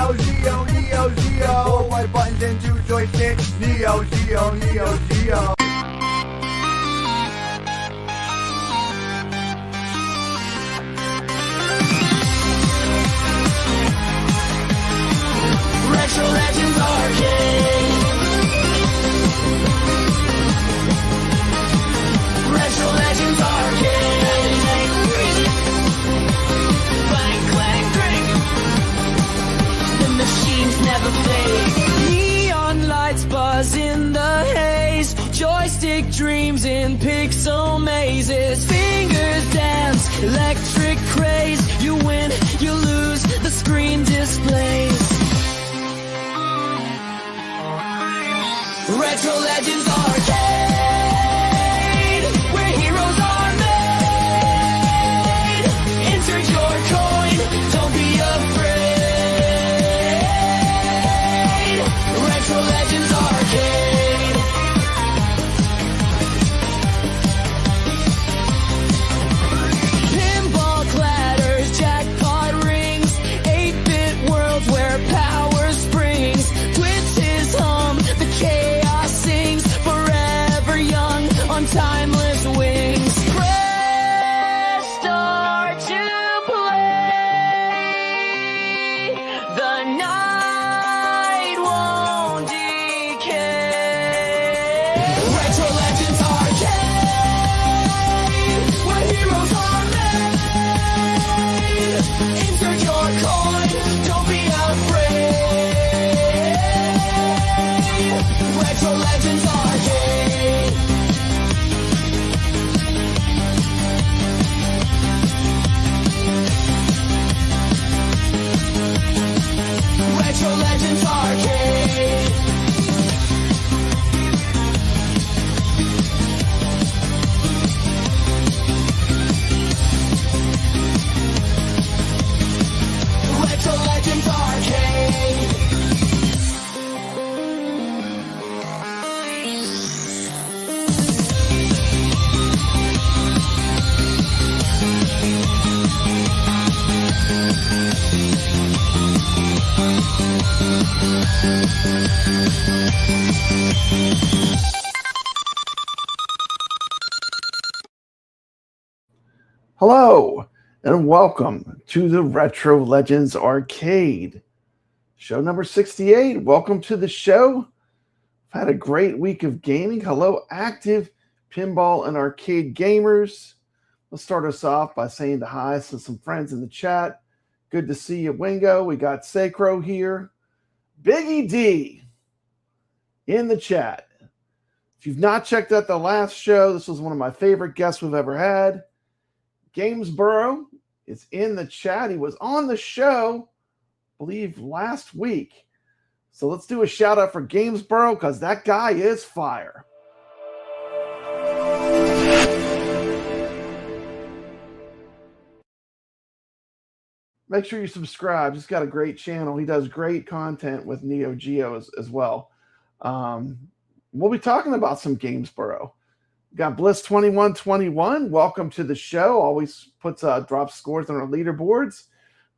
Neo Geo, Neo Geo. 4 white buttons and 2 joysticks. Neo Geo, Neo Geo. Retro Legends Arcade. Retro Legends Arcade. Clank, clank, clank. The machines never fade. Neon lights buzz in the haze. Joystick dreams in pixel mazes. Fingers dance, electric craze. You win, you lose, the screen displays. Retro Legends Arcade, where heroes are made. Insert your coin, don't be afraid. Retro Legends Arcade. Pinball clatters, jackpot rings. 8-bit world where power springs. Twist his hum, the chaos sings. Forever young on timeless wings. Press start to play. The night won't decay. Retro Legends Arcade, where heroes are made. Insert your coin, don't be afraid. Retro Legends Arcade. Retro Legends Arcade. Retro Legends Arcade. Hello, and welcome to the Retro Legends Arcade. Show number 68. Welcome to the show. I've had a great week of gaming. Hello, active pinball and arcade gamers. Let's start us off by saying the hi to some friends in the chat. Good to see you, Wingo. We got Sacro here. Biggie D in the chat. If you've not checked out the last show, this was one of my favorite guests we've ever had. Gamesboro is in the chat. He was on the show, I believe, last week. So let's do a shout out for Gamesboro because that guy is fire. Make sure you subscribe. He's got a great channel. He does great content with Neo Geo as well. We'll be talking about some Gamesboro. Got Bliss2121. Welcome to the show. Always puts drops scores on our leaderboards.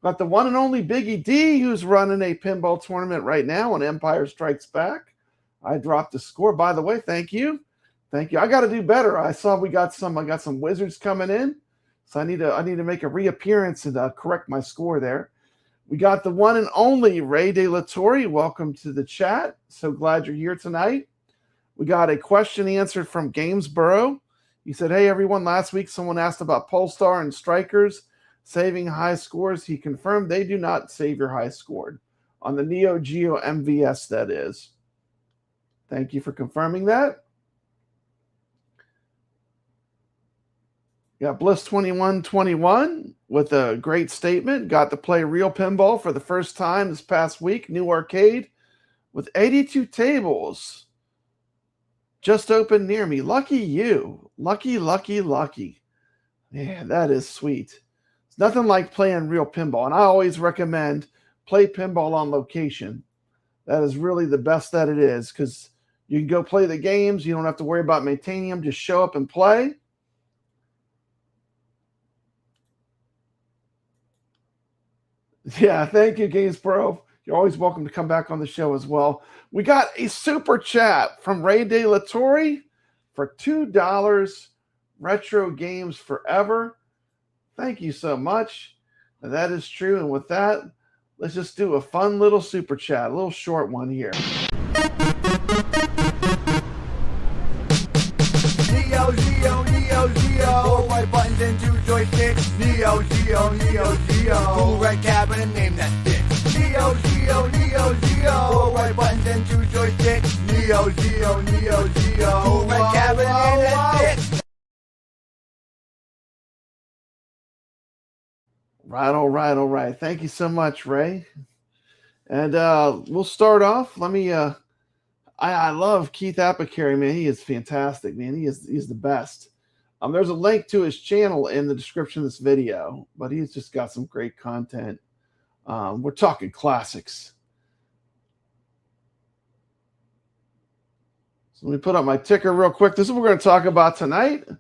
Got the one and only Biggie D, who's running a pinball tournament right now on Empire Strikes Back. I dropped a score, by the way. Thank you. Thank you. I got to do better. I saw I got some wizards coming in, so I need to make a reappearance and correct my score there. We got the one and only Ray De La Torre. Welcome to the chat. So glad you're here tonight. We got a question answered from Gamesboro. He said, hey, everyone, last week someone asked about Polestar and Strikers saving high scores. He confirmed they do not save your high scored on the Neo Geo MVS, that is. Thank you for confirming that. Got Bliss2121 with a great statement. Got to play real pinball for the first time this past week. New arcade with 82 tables. Just opened near me. Lucky you. Lucky, lucky, lucky. Man, that is sweet. It's nothing like playing real pinball. And I always recommend play pinball on location. That is really the best that it is because you can go play the games. You don't have to worry about maintaining them. Just show up and play. Yeah, thank you, Gamesboro. You're always welcome to come back on the show as well. We got a super chat from Ray De La Torre for $2. Retro Games Forever. Thank you so much. And that is true. And with that, let's just do a fun little super chat, a little short one here. Neo Geo, Neo Geo. 4 white buttons and 2 joysticks. Neo Geo, Neo Geo. Cool red cabinet, name that bitch. Neo Geo, Neo Geo. 4 white buttons and 2 joysticks. Neo Geo, Neo Geo. Cool red cabinet, name that bitch. Right, all right, all right. Thank you so much, Ray. And we'll start off. Let me I love Keith Apicary, man. He is fantastic, man. He's the best. There's a link to his channel in the description of this video, but he's just got some great content. We're talking classics. So let me put up my ticker real quick. This is what we're going to talk about tonight. We're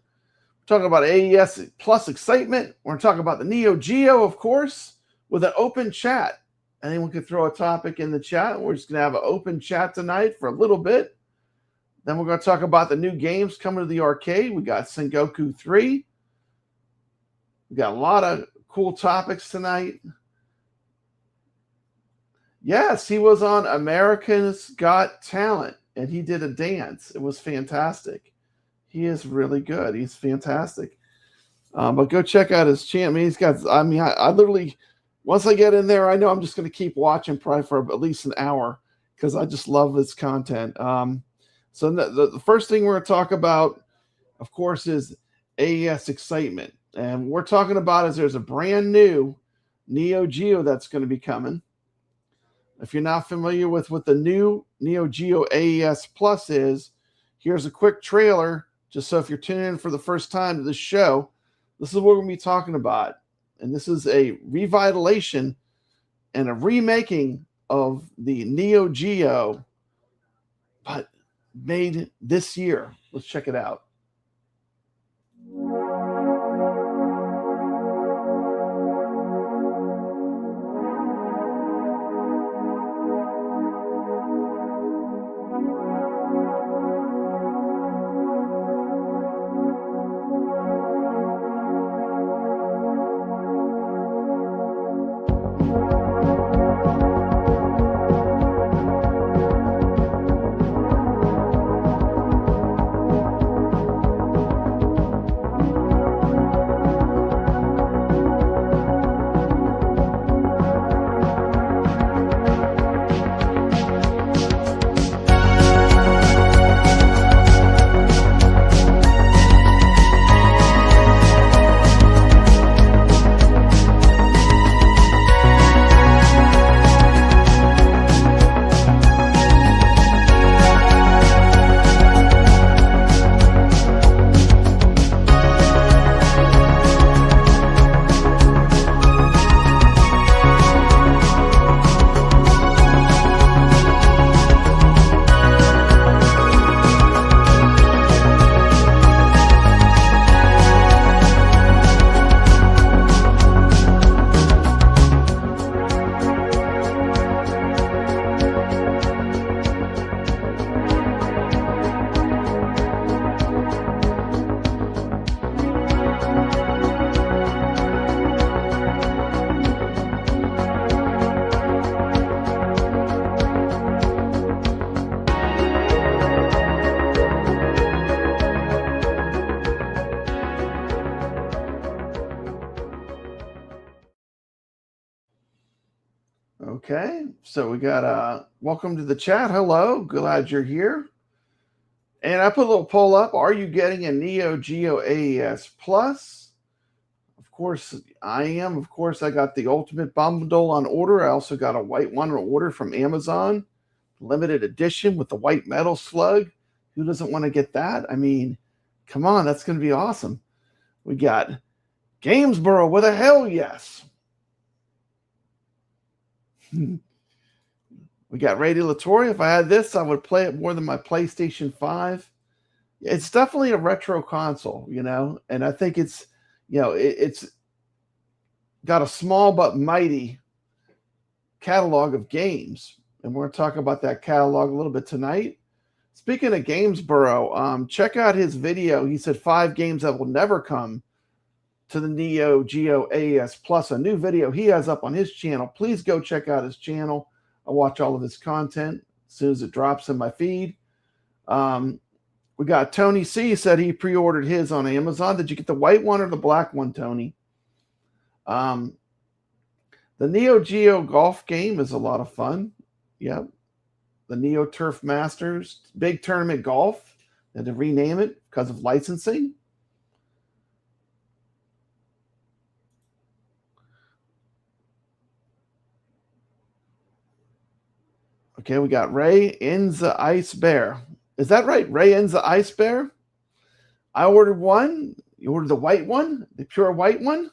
talking about AES plus excitement. We're going to talk about the Neo Geo, of course, with an open chat. Anyone can throw a topic in the chat. We're just going to have an open chat tonight for a little bit. Then we're going to talk about the new games coming to the arcade. We got Sengoku 3. We got a lot of cool topics tonight. Yes, he was on America's Got Talent, and he did a dance. It was fantastic. He is really good. He's fantastic. But go check out his channel. I mean, he's got, I literally, once I get in there, I know I'm just going to keep watching probably for at least an hour because I just love his content. So the first thing we're going to talk about, of course, is AES excitement. And we're talking about is there's a brand new Neo Geo that's going to be coming. If you're not familiar with what the new Neo Geo AES Plus is, here's a quick trailer, just so if you're tuning in for the first time to this show, this is what we're going to be talking about. And this is a revitalization and a remaking of the Neo Geo, but made this year. Let's check it out. Okay, so we got welcome to the chat. Hello, glad you're here. And I put a little poll up. Are you getting a Neo Geo AES Plus? Of course, I am. Of course, I got the Ultimate Bundle on order. I also got a white one on order from Amazon. Limited edition with the white metal slug. Who doesn't want to get that? I mean, come on, that's going to be awesome. We got Gamesboro with a hell yes. We got Ray De La Torre. If I had this, I would play it more than my PlayStation 5. It's definitely a retro console, you know, and I think it's, you know, it's got a small but mighty catalog of games. And we're going to talk about that catalog a little bit tonight. Speaking of Gamesboro, check out his video. He said 5 games that will never come to the Neo Geo AES Plus, a new video he has up on his channel. Please go check out his channel. I watch all of his content as soon as it drops in my feed. We got Tony C. said he pre-ordered his on Amazon. Did you get the white one or the black one, Tony? The Neo Geo golf game is a lot of fun. Yep. The Neo Turf Masters, big tournament golf. They had to rename it because of licensing. Okay, we got Ray Ins the Ice Bear. Is that right? Ray Ins the Ice Bear? I ordered one. You ordered the white one? The pure white one?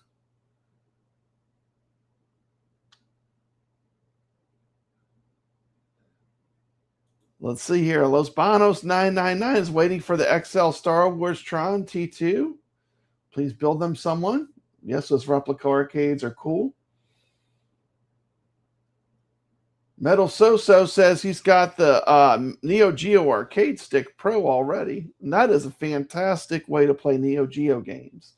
Let's see here. Los Banos 999 is waiting for the XL Star Wars Tron T2. Please build them someone. Yes, those replica arcades are cool. Metal So-So says he's got the Neo Geo Arcade Stick Pro already. And that is a fantastic way to play Neo Geo games.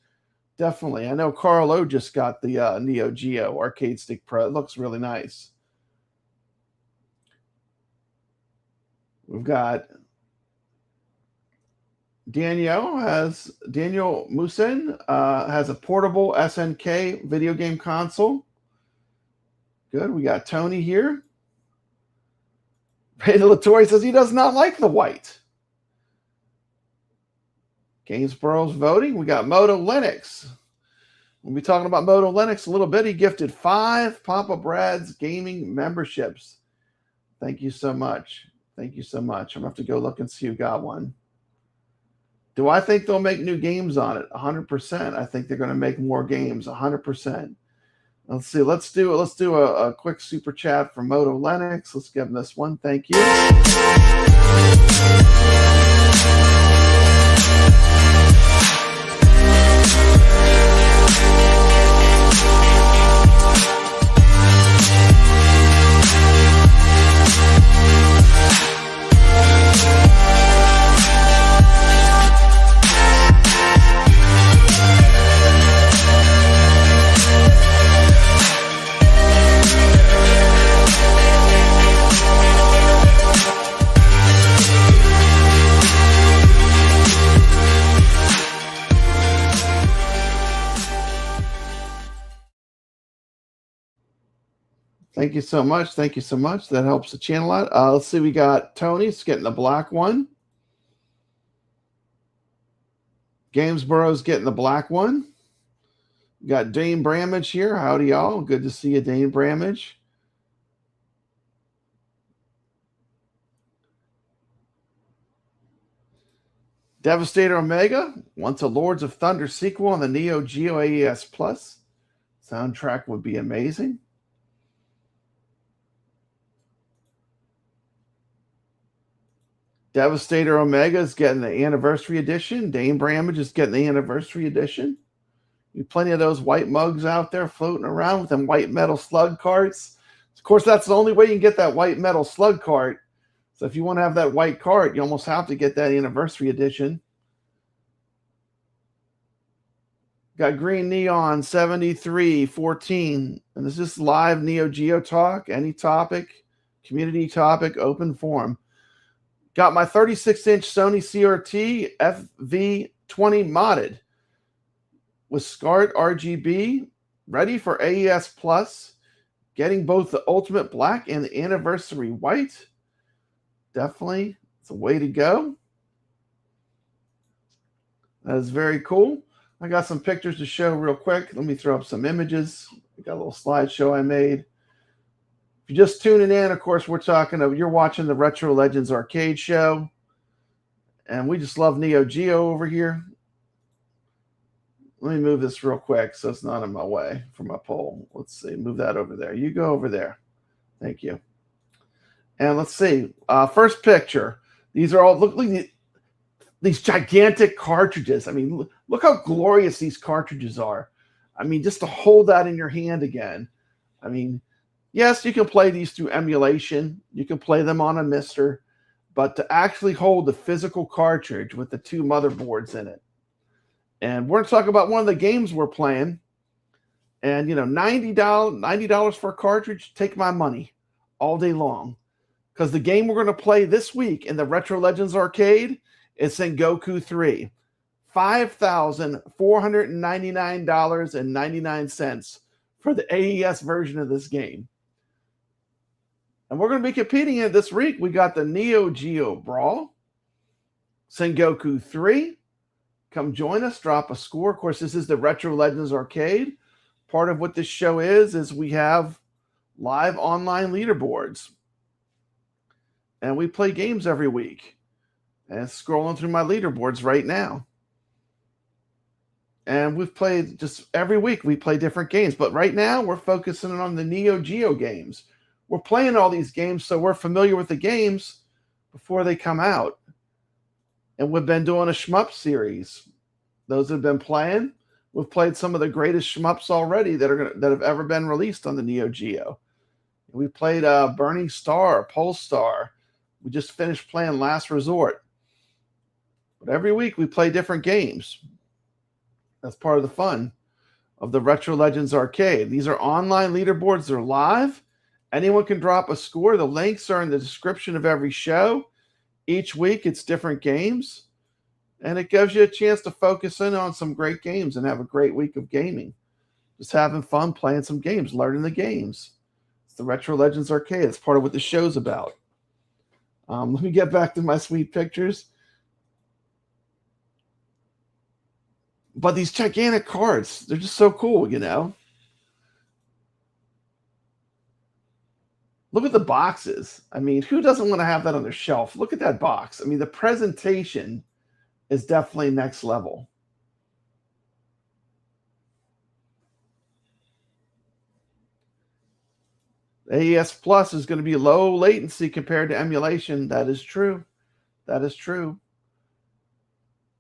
Definitely. I know Carlo just got the Neo Geo Arcade Stick Pro. It looks really nice. We've got Daniel Musin has a portable SNK video game console. Good. We got Tony here. Ray Latorre says he does not like the white. Gamesboro's voting. We got MotoLinux. We'll be talking about MotoLinux a little bit. He gifted 5 Papa Brad's gaming memberships. Thank you so much. Thank you so much. I'm going to have to go look and see who got one. Do I think they'll make new games on it? 100%. I think they're going to make more games. 100%. Let's see. Let's do a quick super chat for MotoLinux. Let's give them this one. Thank you. Thank you so much. Thank you so much. That helps the channel out. Let's see. We got Tony's getting the black one. Gamesboro's getting the black one. We got Dane Bramage here. Howdy, y'all. Good to see you, Dane Bramage. Devastator Omega wants a Lords of Thunder sequel on the Neo Geo AES Plus. Soundtrack would be amazing. Devastator Omega is getting the anniversary edition. Dane Bramage is getting the anniversary edition. Plenty of those white mugs out there floating around with them white metal slug carts. Of course, that's the only way you can get that white metal slug cart. So if you want to have that white cart, you almost have to get that anniversary edition. Got Green Neon 7314. And this is live Neo Geo talk. Any topic, community topic, open forum. Got my 36-inch Sony CRT FV20 modded with SCART RGB, ready for AES Plus, getting both the Ultimate Black and the Anniversary White. Definitely, it's a way to go. That is very cool. I got some pictures to show real quick. Let me throw up some images. I got a little slideshow I made. If you're just tuning in, of course, you're watching the Retro Legends Arcade Show. And we just love Neo Geo over here. Let me move this real quick so it's not in my way for my poll. Let's see. Move that over there. You go over there. Thank you. And let's see. First picture. These are all, look at these gigantic cartridges. I mean, look how glorious these cartridges are. I mean, just to hold that in your hand again. I mean, Yes, you can play these through emulation. You can play them on a Mister, but to actually hold the physical cartridge with the 2 motherboards in it. And we're going to talk about one of the games we're playing. And, you know, $90 for a cartridge, take my money all day long. Because the game we're going to play this week in the Retro Legends Arcade is Sengoku 3. $5,499.99 for the AES version of this game. And we're going to be competing in it this week. We got the Neo Geo Brawl, Sengoku 3. Come join us, drop a score. Of course, this is the Retro Legends Arcade. Part of what this show is we have live online leaderboards. And we play games every week. And scrolling through my leaderboards right now. And we've played just every week we play different games. But right now we're focusing on the Neo Geo games. We're playing all these games so we're familiar with the games before they come out. And we've been doing a shmup series. Those have been playing. We've played some of the greatest shmups already that have ever been released on the Neo Geo. We played Burning Star, Polestar. We just finished playing Last Resort. But every week we play different games. That's part of the fun of the Retro Legends Arcade. These are online leaderboards. They're live. Anyone can drop a score. The links are in the description of every show. Each week it's different games. And it gives you a chance to focus in on some great games and have a great week of gaming. Just having fun playing some games, learning the games. It's the Retro Legends Arcade. It's part of what the show's about. Let me get back to my sweet pictures. But these gigantic cards, they're just so cool, you know. Look at the boxes. I mean, who doesn't want to have that on their shelf? Look at that box. I mean, the presentation is definitely next level. AES Plus is going to be low latency compared to emulation. That is true. That is true.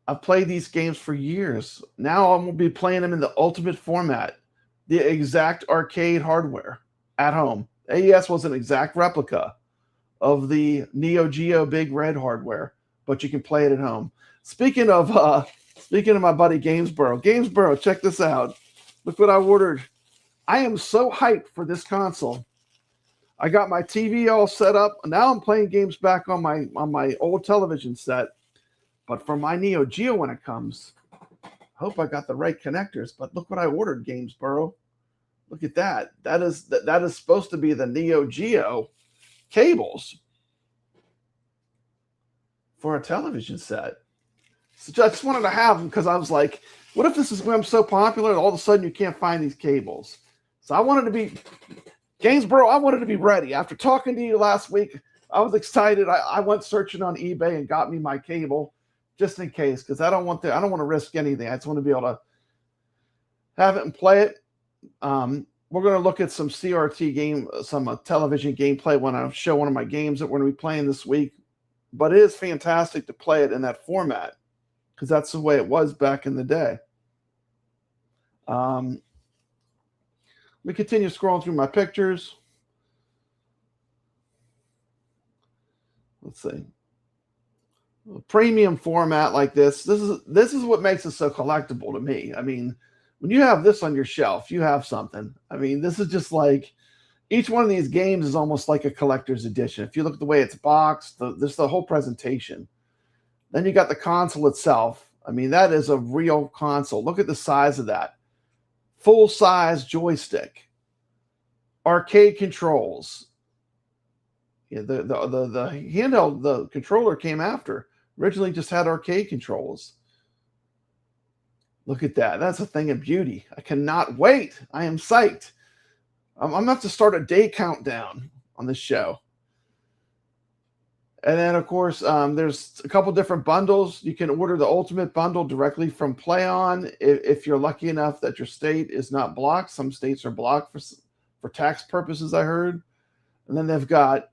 I've played these games for years. Now I'm going to be playing them in the ultimate format, the exact arcade hardware at home. AES was an exact replica of the Neo Geo Big Red hardware, but you can play it at home. Speaking of my buddy Gamesboro, check this out. Look what I ordered. I am so hyped for this console. I got my TV all set up. Now I'm playing games back on my old television set. But for my Neo Geo when it comes, I hope I got the right connectors. But look what I ordered, Gamesboro. Look at that. That is supposed to be the Neo Geo cables for a television set. So I just wanted to have them because I was like, what if this is when I'm so popular and all of a sudden you can't find these cables? So I wanted to be, Gamesboro, I wanted to be ready. After talking to you last week, I was excited. I went searching on eBay and got me my cable just in case, because I don't want to risk anything. I just want to be able to have it and play it. We're going to look at some CRT game, some television gameplay when I show one of my games that we're going to be playing this week. But it is fantastic to play it in that format because that's the way it was back in the day. Let me continue scrolling through my pictures. Let's see. A premium format like this is what makes it so collectible to me. I mean, when you have this on your shelf, you have something. I mean, this is just like each one of these games is almost like a collector's edition. If you look at the way it's boxed, the whole presentation. Then you got the console itself. I mean, that is a real console. Look at the size of that. Full-size joystick. Arcade controls. Yeah, the handheld, the controller came after. Originally just had arcade controls. Look at that. That's a thing of beauty. I cannot wait. I am psyched. I'm going to have to start a day countdown on this show. And then, of course, there's a couple different bundles. You can order the Ultimate Bundle directly from PlayOn if you're lucky enough that your state is not blocked. Some states are blocked for tax purposes, I heard. And then they've got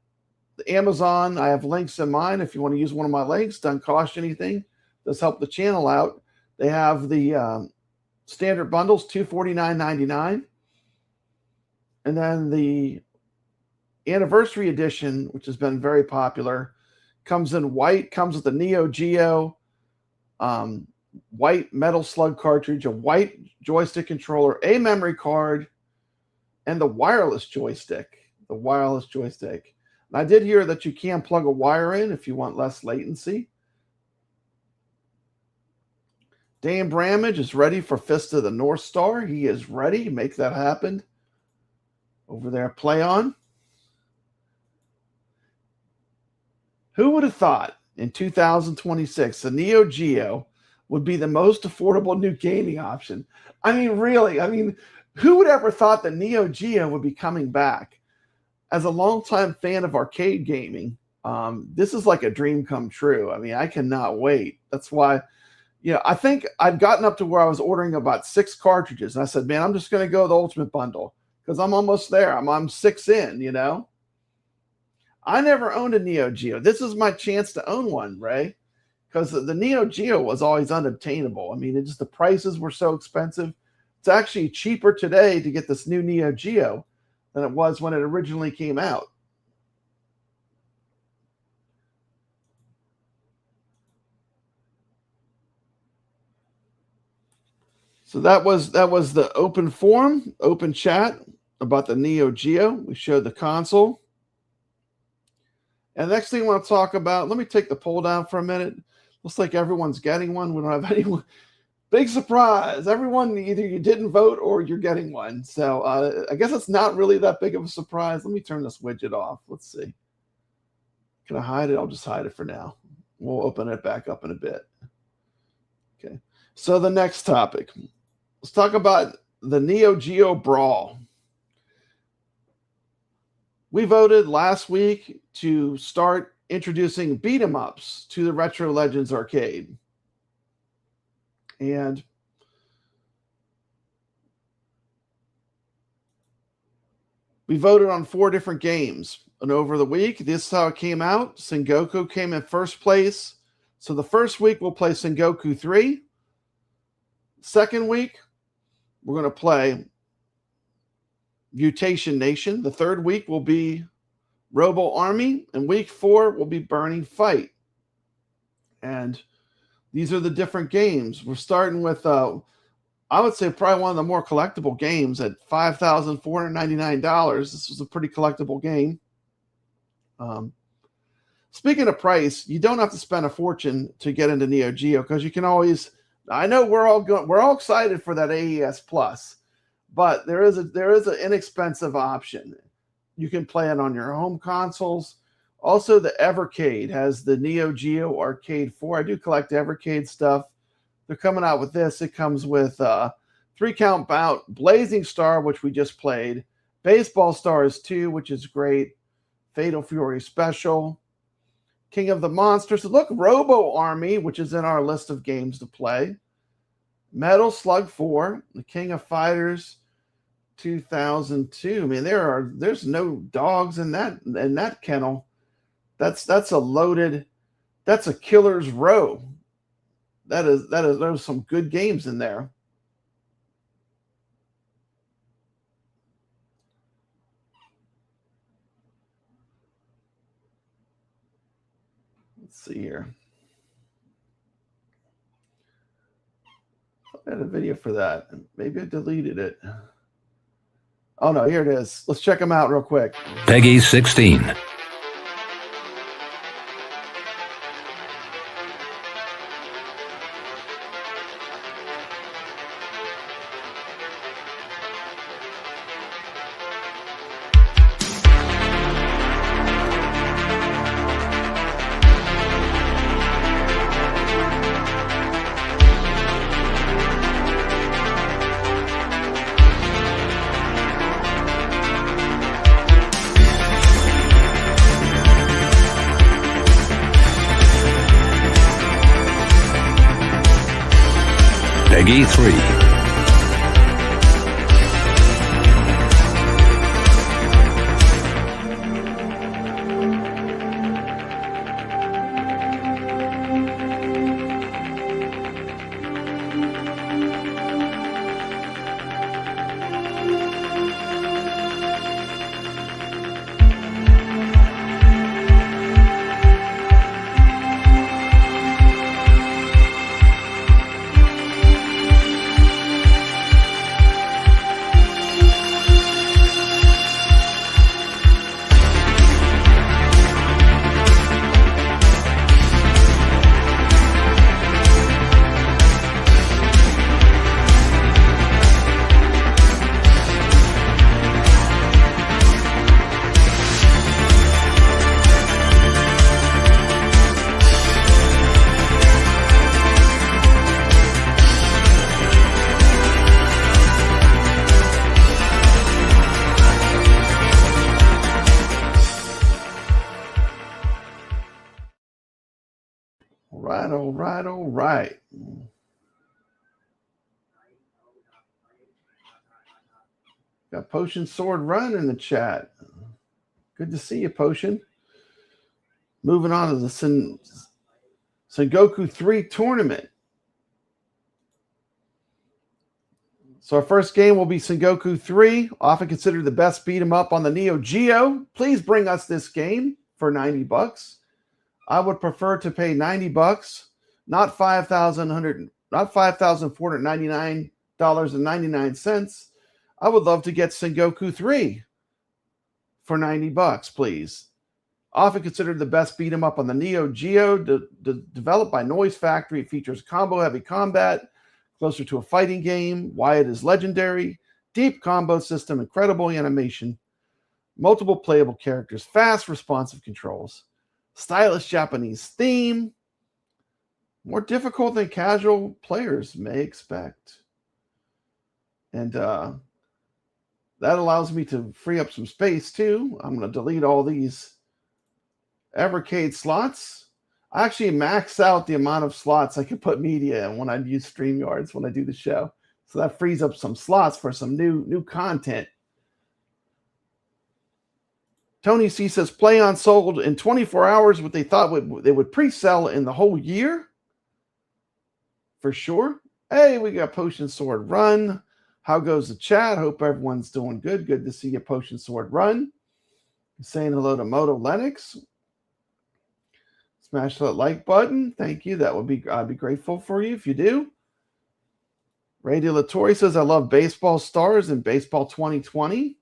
the Amazon. I have links in mine. If you want to use one of my links, doesn't cost you anything. Does help the channel out. They have the standard bundles, $249.99. And then the Anniversary Edition, which has been very popular, comes in white, comes with a Neo Geo white Metal Slug cartridge, a white joystick controller, a memory card, and the wireless joystick. The wireless joystick. And I did hear that you can plug a wire in if you want less latency. Dan Bramage is ready for Fist of the North Star. He is ready to make that happen. Over there, Play On. Who would have thought in 2026 the Neo Geo would be the most affordable new gaming option? I mean, really, who would ever thought that Neo Geo would be coming back? As a longtime fan of arcade gaming, this is like a dream come true. I mean, I cannot wait. That's why, I think I've gotten up to where I was ordering about 6 cartridges. And I said, man, I'm just going to go with the Ultimate Bundle because I'm almost there. I'm 6 in, I never owned a Neo Geo. This is my chance to own one, Ray, because the Neo Geo was always unobtainable. I mean, the prices were so expensive. It's actually cheaper today to get this new Neo Geo than it was when it originally came out. So that was the open forum, open chat about the Neo Geo. We showed the console. And next thing I want to talk about, let me take the poll down for a minute. Looks like everyone's getting one. We don't have anyone. Big surprise. Everyone, either you didn't vote or you're getting one. So I guess it's not really that big of a surprise. Let me turn this widget off. Let's see. Can I hide it? I'll just hide it for now. We'll open it back up in a bit. Okay. So the next topic. Let's talk about the Neo Geo Brawl. We voted last week to start introducing beat-em-ups to the Retro Legends arcade. And we voted on 4 different games. And over the week, this is how it came out. Sengoku came in first place. So the first week, we'll play Sengoku 3. Second week, we're going to play Mutation Nation. The third week will be Robo Army. And week 4 will be Burning Fight. And these are the different games. We're starting with, I would say, probably one of the more collectible games at $5,499. This was a pretty collectible game. Speaking of price, you don't have to spend a fortune to get into Neo Geo because you can always. I know we're all excited for that AES Plus, but there is an inexpensive option. You can play it on your home consoles. Also, the Evercade has the Neo Geo Arcade 4. I do collect Evercade stuff. They're coming out with this. It comes with 3-count bout, Blazing Star, which we just played, Baseball Stars 2, which is great, Fatal Fury Special, King of the Monsters. Look, Robo Army, which is in our list of games to play, Metal Slug 4, the King of Fighters 2002. I mean, there's no dogs in that kennel. That's a killer's row. There's some good games in there. Let's see here. I had a video for that. Maybe I deleted it. Oh no, here it is. Let's check them out real quick. Peggy 16. Peggy 3. all right, all right. Got Potion Sword Run in the chat. Good to see you, Potion. Moving on to the Sengoku 3 tournament. So our first game will be Sengoku 3, often considered the best beat 'em up on the Neo Geo. Please bring us this game for $90. I would prefer to pay $90, not $5,499.99. I would love to get Sengoku 3 for $90, please. Often considered the best beat 'em up on the Neo Geo, developed by Noise Factory. It features combo-heavy combat, closer to a fighting game. Why it is legendary. Deep combo system, incredible animation, multiple playable characters, fast, responsive controls, stylish Japanese theme, more difficult than casual players may expect. And that allows me to free up some space too. I'm going to delete all these Evercade slots. I actually max out the amount of slots I can put media in when I use StreamYards when I do the show. So that frees up some slots for some new content. Tony C says, Play On sold in 24 hours what they thought they would pre-sell in the whole year. For sure. Hey, we got Potion Sword Run. How goes the chat? Hope everyone's doing good. Good to see you, Potion Sword Run. Saying hello to MotoLinux. Smash that like button. Thank you. I'd be grateful for you if you do. Ray De La Torre says, I love Baseball Stars and Baseball 2020.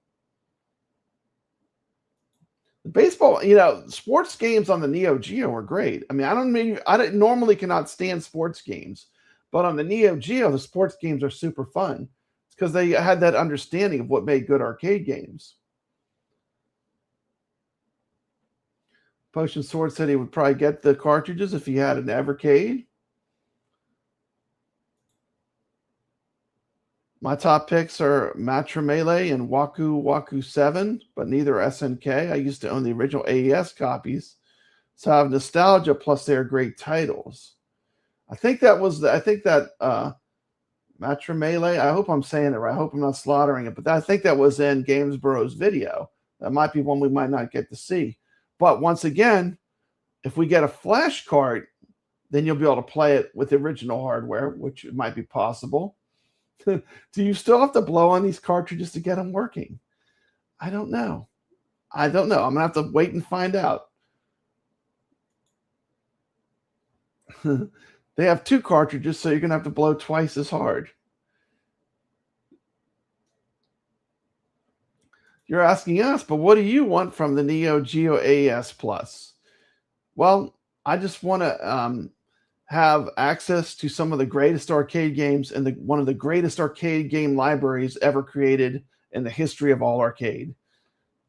The baseball, sports games on the Neo Geo are great. I normally cannot stand sports games, but on the Neo Geo, the sports games are super fun. It's because they had that understanding of what made good arcade games. Potion Sword said he would probably get the cartridges if he had an Evercade. My top picks are Matra Melee and Waku Waku 7, but neither SNK. I used to own the original AES copies, so I have nostalgia, plus they're great titles. I think that Matra Melee, I hope I'm saying it right. I hope I'm not slaughtering it, but I think that was in Gamesboro's video. That might be one we might not get to see. But once again, if we get a flash card, then you'll be able to play it with the original hardware, which might be possible. Do you still have to blow on these cartridges to get them working? I don't know. I'm going to have to wait and find out. They have 2 cartridges, so you're going to have to blow twice as hard. You're asking us, but what do you want from the Neo Geo AES Plus? Well, I just want to have access to some of the greatest arcade games and one of the greatest arcade game libraries ever created in the history of all arcade.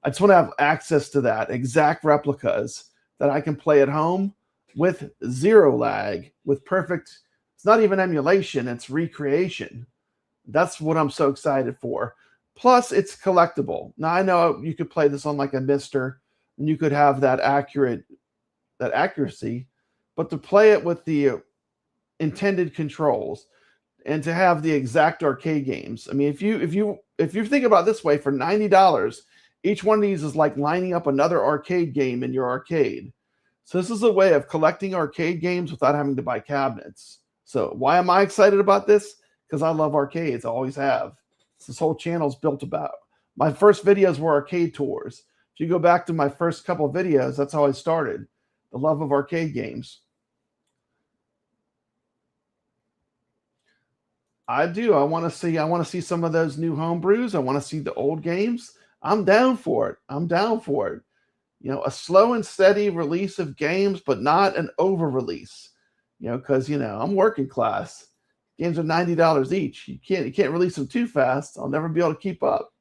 I just want to have access to that, exact replicas that I can play at home with zero lag, with perfect, it's not even emulation, it's recreation. That's what I'm so excited for. Plus, it's collectible. Now, I know you could play this on like a Mister, and you could have that accuracy, but to play it with the intended controls and to have the exact arcade games. I mean, if you think about it this way, for $90, each one of these is like lining up another arcade game in your arcade. So this is a way of collecting arcade games without having to buy cabinets. So why am I excited about this? Because I love arcades. I always have. This whole channel is built about. My first videos were arcade tours. If you go back to my first couple of videos, that's how I started. The love of arcade games. I do. I want to see some of those new homebrews. I want to see the old games. I'm down for it. A slow and steady release of games, but not an over release. Because I'm working class. Games are $90 each. You can't release them too fast. I'll never be able to keep up.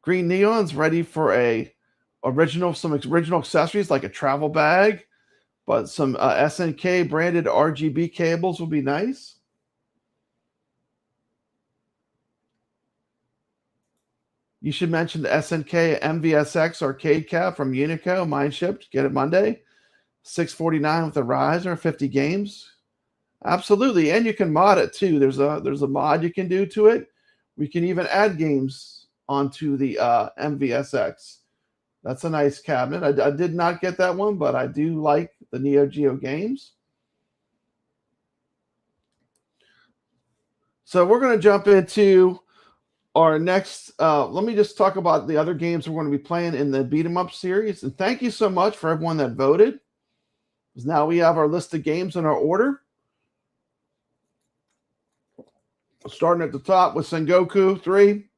Green Neon's ready for some original accessories like a travel bag, but some SNK branded RGB cables would be nice. You should mention the SNK MVSX arcade cab from Unico. Mine shipped. Get it Monday. $6.49 with a riser, 50 games. Absolutely, and you can mod it too. There's a mod you can do to it. We can even add games onto the MVSX. That's a nice cabinet. I did not get that one, but I do like the Neo Geo games. So we're going to jump into our next. Let me just talk about the other games we're going to be playing in the Beat 'em Up series. And thank you so much for everyone that voted. Because now we have our list of games in our order. Starting at the top with Sengoku 3.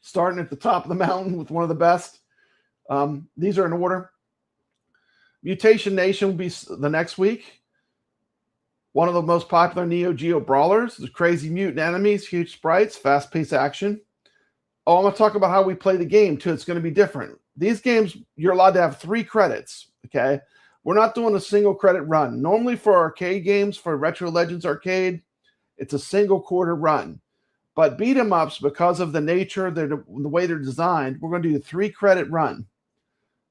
Starting at the top of the mountain with one of the best. These are in order. Mutation Nation will be the next week. One of the most popular Neo Geo brawlers. There's crazy mutant enemies, huge sprites, fast-paced action. Oh, I'm going to talk about how we play the game, too. It's going to be different. These games, you're allowed to have 3 credits, okay? We're not doing a single credit run. Normally for arcade games, for Retro Legends Arcade, it's a single quarter run. But beat 'em ups, because of the nature, the way they're designed, we're going to do a 3 credit run.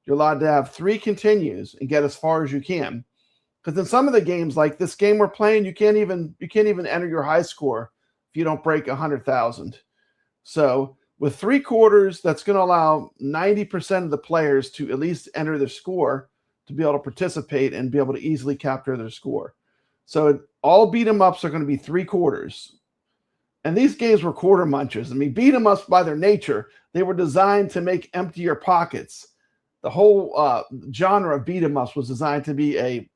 You're allowed to have 3 continues and get as far as you can. Because in some of the games, like this game we're playing, you can't even enter your high score if you don't break 100,000. So with 3 quarters, that's going to allow 90% of the players to at least enter their score to be able to participate and be able to easily capture their score. So all beat 'em ups are going to be 3 quarters. And these games were quarter munchers. I mean, beat 'em ups by their nature, they were designed to make your pockets. The whole genre of beat 'em ups was designed to be a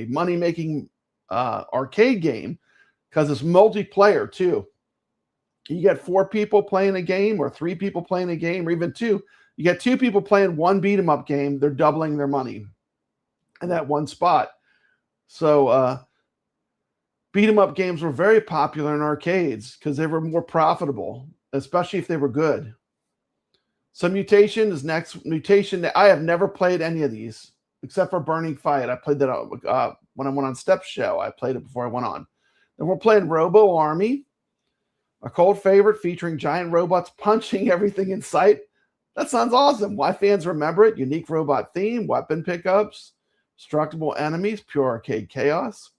money-making arcade game because it's multiplayer too. You get 4 people playing a game or 3 people playing a game or even 2. You get 2 people playing one beat 'em up game. They're doubling their money in that one spot. So beat 'em up games were very popular in arcades because they were more profitable, especially if they were good. So Mutation is next. Mutation, I have never played any of these except for Burning Fight. I played that when I went on Step's show. I played it before I went on. Then we're playing Robo Army, a cult favorite featuring giant robots punching everything in sight. That sounds awesome. Why fans remember it? Unique robot theme, weapon pickups, destructible enemies, pure arcade chaos.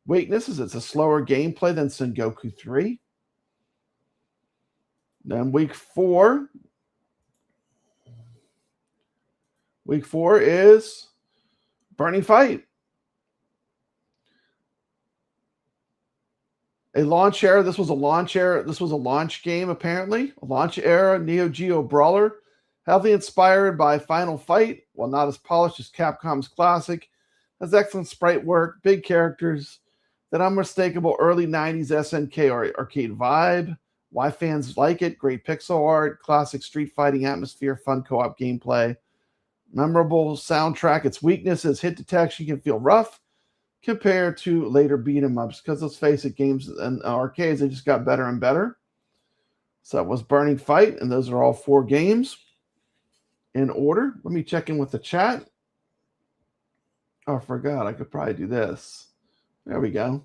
Weaknesses, it's a slower gameplay than Sengoku 3. Then week 4. Week 4 is Burning Fight. A launch era. This was a launch era. This was a launch game, apparently. A launch era Neo Geo brawler. Heavily inspired by Final Fight, while not as polished as Capcom's classic. Has excellent sprite work, big characters, that unmistakable early 90s SNK arcade vibe. Why fans like it. Great pixel art, classic street fighting atmosphere, fun co-op gameplay. Memorable soundtrack. Its weakness is hit detection can feel rough compared to later beat 'em ups because let's face it, games and arcades, they just got better and better. So that was Burning Fight, and those are all 4 games in order. Let me check in with the chat. Oh, I forgot. I could probably do this. There we go.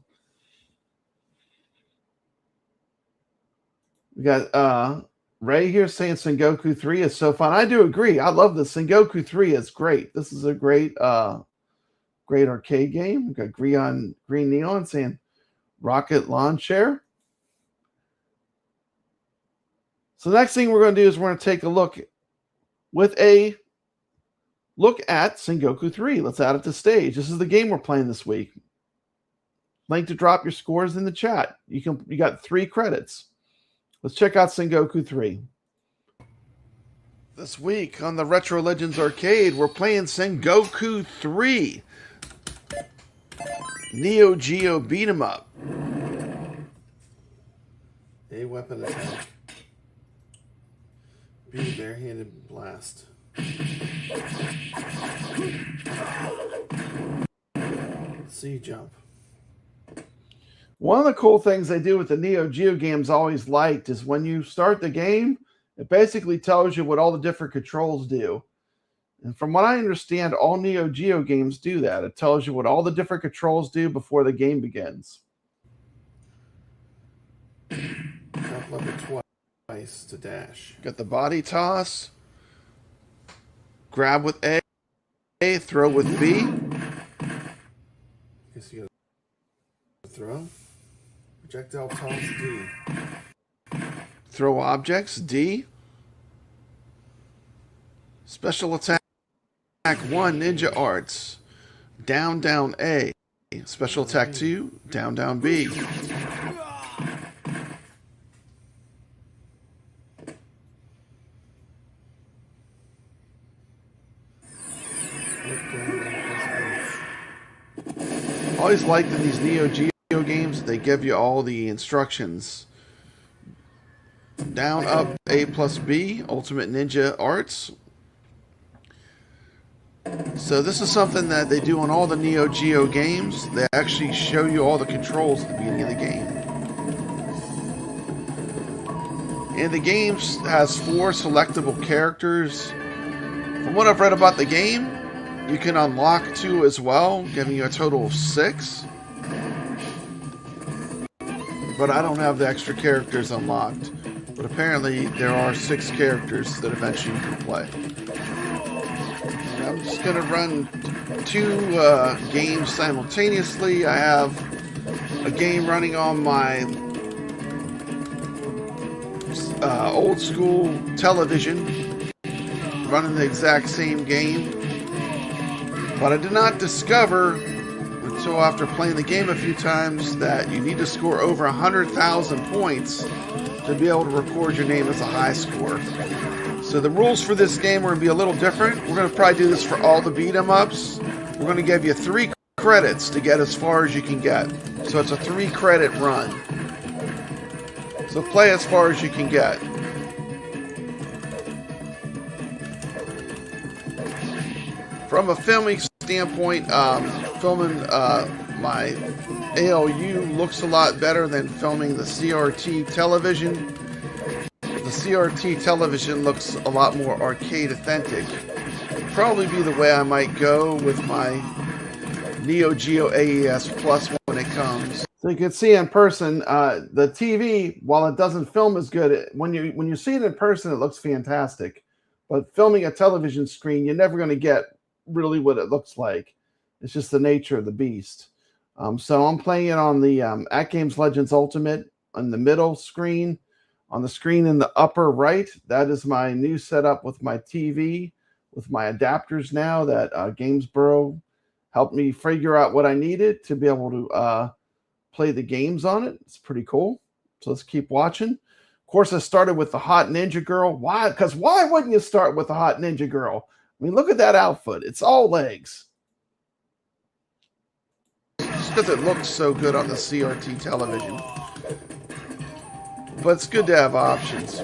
We got Ray here saying Sengoku 3 is so fun. I do agree. I love this. Sengoku 3 is great. This is a great great arcade game. We got Green Neon saying Rocket Lawn Chair. So the next thing we're going to do is we're going to take a look at Sengoku 3. Let's add it to stage. This is the game we're playing this week. Link to drop your scores in the chat. You got 3 credits. Let's check out Sengoku 3. This week on the Retro Legends Arcade, we're playing Sengoku 3. Neo Geo beat 'em up. A weapon attack. B barehanded blast. C jump. One of the cool things they do with the Neo Geo games I always liked is when you start the game, it basically tells you what all the different controls do. And from what I understand, all Neo Geo games do that. It tells you what all the different controls do before the game begins. Level 12. to dash. Got the body toss. Grab with A, throw with B. Guess you gotta throw. Projectile toss D. Throw objects D. Special attack 1, Ninja Arts. Down, down A. Special attack 2, down, down B. Always liked in these Neo Geo games, they give you all the instructions. Down, up, A plus B, Ultimate Ninja Arts. So this is something that they do on all the Neo Geo games. They actually show you all the controls at the beginning of the game. And the game has 4 selectable characters. From what I've read about the game, you can unlock 2 as well, giving you a total of 6. But I don't have the extra characters unlocked. But apparently there are 6 characters that eventually you can play. And I'm just going to run 2 games simultaneously. I have a game running on my old school television, running the exact same game. But I did not discover until after playing the game a few times that you need to score over 100,000 points to be able to record your name as a high score. So the rules for this game are going to be a little different. We're going to probably do this for all the beat 'em ups. We're going to give you 3 credits to get as far as you can get. So it's a 3 credit run. So play as far as you can get. From a filming standpoint, filming my ALU looks a lot better than filming the CRT television. The CRT television looks a lot more arcade authentic. Probably be the way I might go with my Neo Geo AES Plus when it comes. So you can see in person, the TV, while it doesn't film as good, when you see it in person, it looks fantastic. But filming a television screen, you're never going to get really what it looks like. It's just the nature of the beast. So I'm playing it on the AtGames Legends Ultimate on the middle screen. On the screen in the upper right, that is my new setup with my TV, with my adapters now that Gamesboro helped me figure out what I needed to be able to play the games on it. It's pretty cool. So let's keep watching. Of course, I started with the Hot Ninja Girl. Why? Because why wouldn't you start with the Hot Ninja Girl? I mean, look at that outfit. It's all legs. Just because it looks so good on the CRT television. But it's good to have options.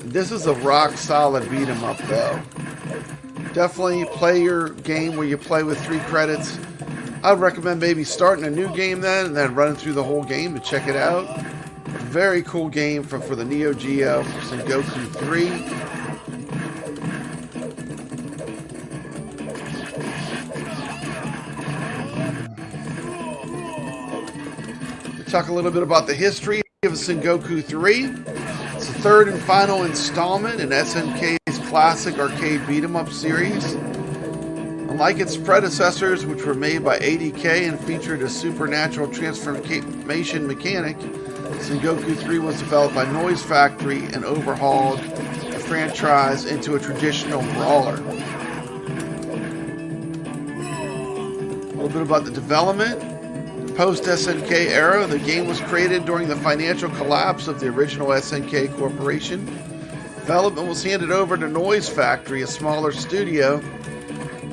This is a rock solid beat 'em up though. Definitely play your game where you play with 3 credits. I would recommend maybe starting a new game then and then running through the whole game to check it out. A very cool game for the Neo Geo Sengoku 3. We'll talk a little bit about the history of Sengoku 3. It's the 3rd and final installment in SNK's classic arcade beat-em-up series. Unlike its predecessors, which were made by ADK and featured a supernatural transformation mechanic, Sengoku 3 was developed by Noise Factory and overhauled the franchise into a traditional brawler. A little bit about the development. Post-SNK era, the game was created during the financial collapse of the original SNK Corporation. Development was handed over to Noise Factory, a smaller studio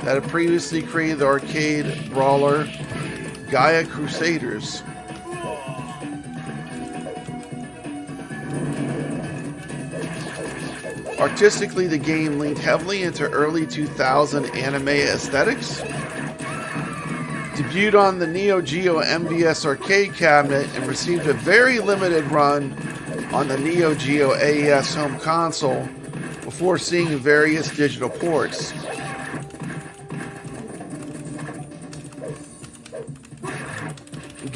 that had previously created the arcade brawler Gaia Crusaders. Artistically, the game leaned heavily into early 2000 anime aesthetics. Debuted on the Neo Geo MVS arcade cabinet and received a very limited run on the Neo Geo AES home console before seeing various digital ports.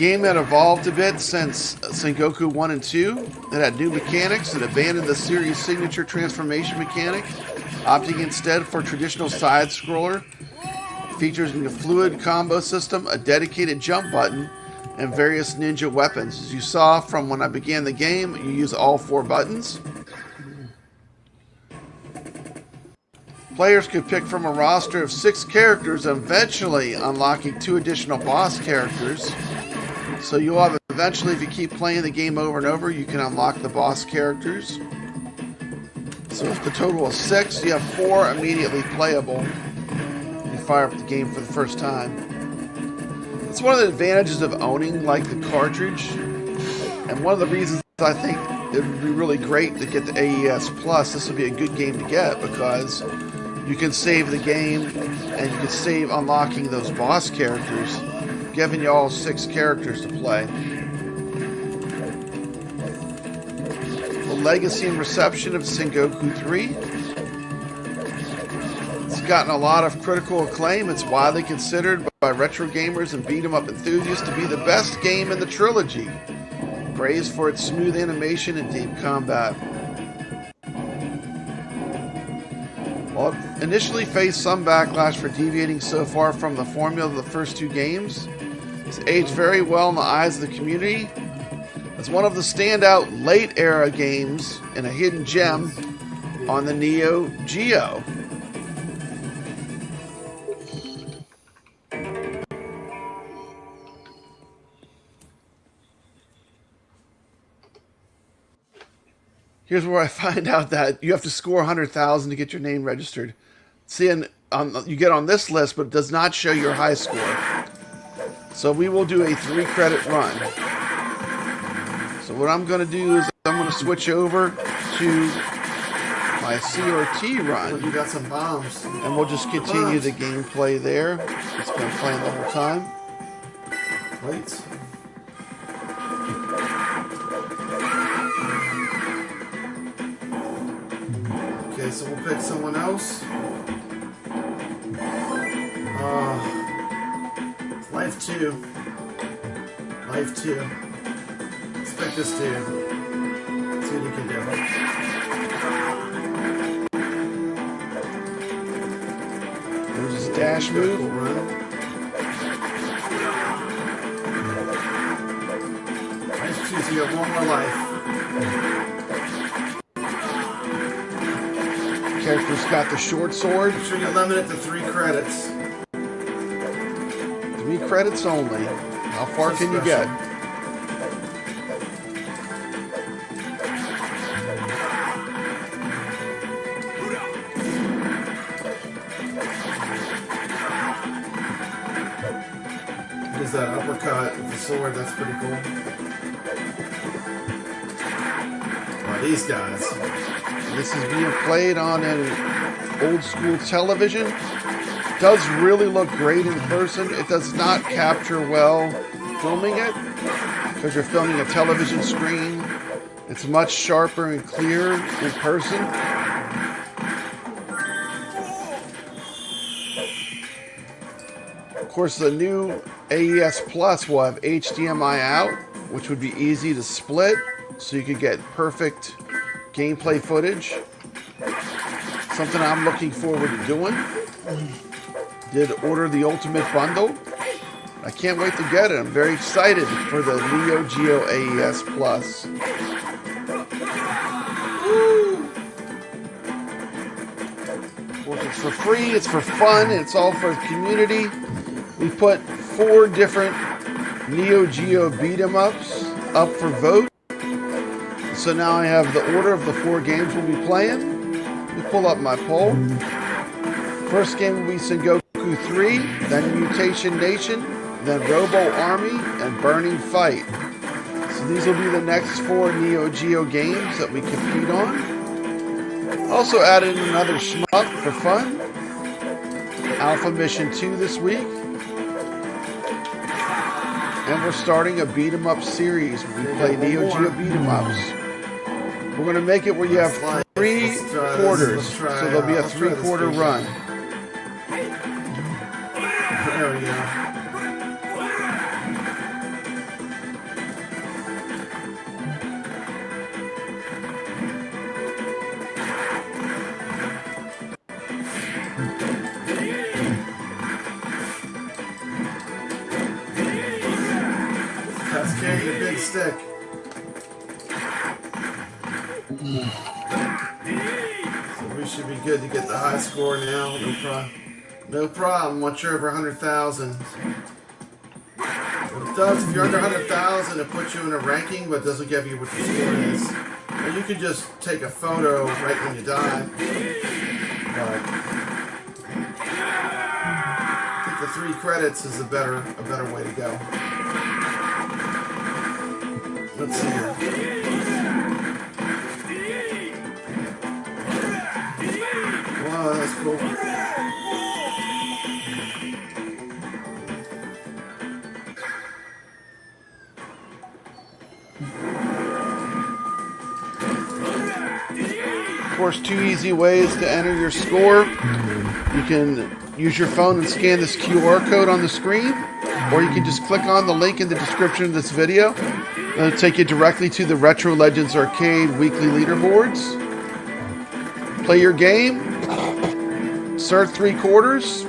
game that evolved a bit since Sengoku 1 and 2. It had new mechanics. It abandoned the series' signature transformation mechanic, opting instead for traditional side-scroller. Features a fluid combo system, a dedicated jump button, and various ninja weapons. As you saw from when I began the game, you use all 4 buttons. Players could pick from a roster of 6 characters, eventually unlocking 2 additional boss characters. So you'll have eventually, if you keep playing the game over and over, you can unlock the boss characters. So if the total is 6, you have 4 immediately playable. You fire up the game for the first time. It's one of the advantages of owning like the cartridge, and one of the reasons I think it would be really great to get the AES Plus. This would be a good game to get because you can save the game and you can save unlocking those boss characters, giving you all 6 characters to play. The legacy and reception of Sengoku 3. It's gotten a lot of critical acclaim. It's widely considered by retro gamers and beat-em-up enthusiasts to be the best game in the trilogy. Praised for its smooth animation and deep combat. While it initially faced some backlash for deviating so far from the formula of the first 2 games, it's aged very well in the eyes of the community. It's one of the standout late-era games and a hidden gem on the Neo Geo. Here's where I find out that you have to score 100,000 to get your name registered. See, you get on this list, but it does not show your high score. So we will do a 3-credit run. So what I'm going to do is I'm going to switch over to my C or T run. You got some bombs. And we'll just continue the gameplay there. It's been playing the whole time. Wait. Okay, so we'll pick someone else. Life 2. Life 2. Let's pick this dude. See what he can do. There's his dash move. Life 2, so you have 1 more life. Character's got the short sword. Make sure you limit it to 3 credits. 3 credits only. How far can you get? Does that uppercut with the sword? That's pretty cool. Oh, these guys. This is being played on an old school television. Does really look great in person. It does not capture well filming it because you're filming a television screen. It's much sharper and clearer in person. Of course, the new AES Plus will have HDMI out, which would be easy to split, so you could get perfect gameplay footage. Something I'm looking forward to doing. Did order the Ultimate Bundle. I can't wait to get it. I'm very excited for the Neo Geo AES Plus. Of course, it's for free, it's for fun, it's all for the community. We put 4 different Neo Geo beat-em-ups up for vote. So now I have the order of the 4 games we'll be playing. Let me pull up my poll. First game will be Sengoku 3, then Mutation Nation, then Robo Army, and Burning Fight. So these will be the next 4 Neo Geo games that we compete on. Also added another shmup for fun. Alpha Mission 2 this week. And we're starting a beat-em-up series where we play Neo Geo beat-em-ups. We're going to make it where you have 3 quarters, so there'll be a 3-quarter run. There we go. That's carrying a big stick. So we should be good to get the high score now. No problem. Once you're over 100,000. What it does, if you're under 100,000, it puts you in a ranking, but doesn't give you what your score is. And you can just take a photo right when you die. But I think the 3 credits is a better way to go. Let's see here. Wow, that's cool. Of course, 2 easy ways to enter your score. You can use your phone and scan this QR code on the screen, or you can just click on the link in the description of this video. It'll take you directly to the Retro Legends Arcade weekly leaderboards. Play your game, insert 3 quarters.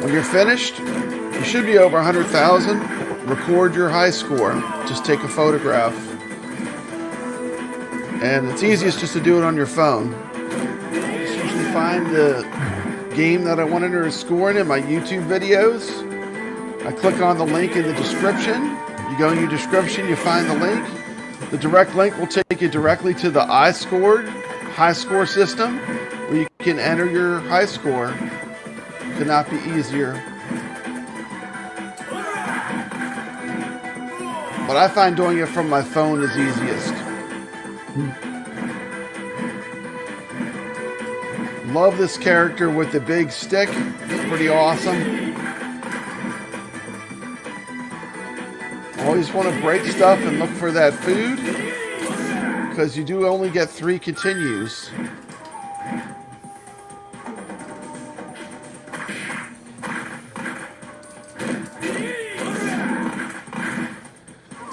When you're finished, you should be over 100,000. Record your high score. Just take a photograph. And it's easiest just to do it on your phone. I just usually find the game that I want to enter a score in my YouTube videos. I click on the link in the description. You go in your description, you find the link. The direct link will take you directly to the iScored high score system, where you can enter your high score. Could not be easier. But I find doing it from my phone is easiest. Love this character with the big stick. It's pretty awesome. Always want to break stuff and look for that food, because you do only get 3 continues.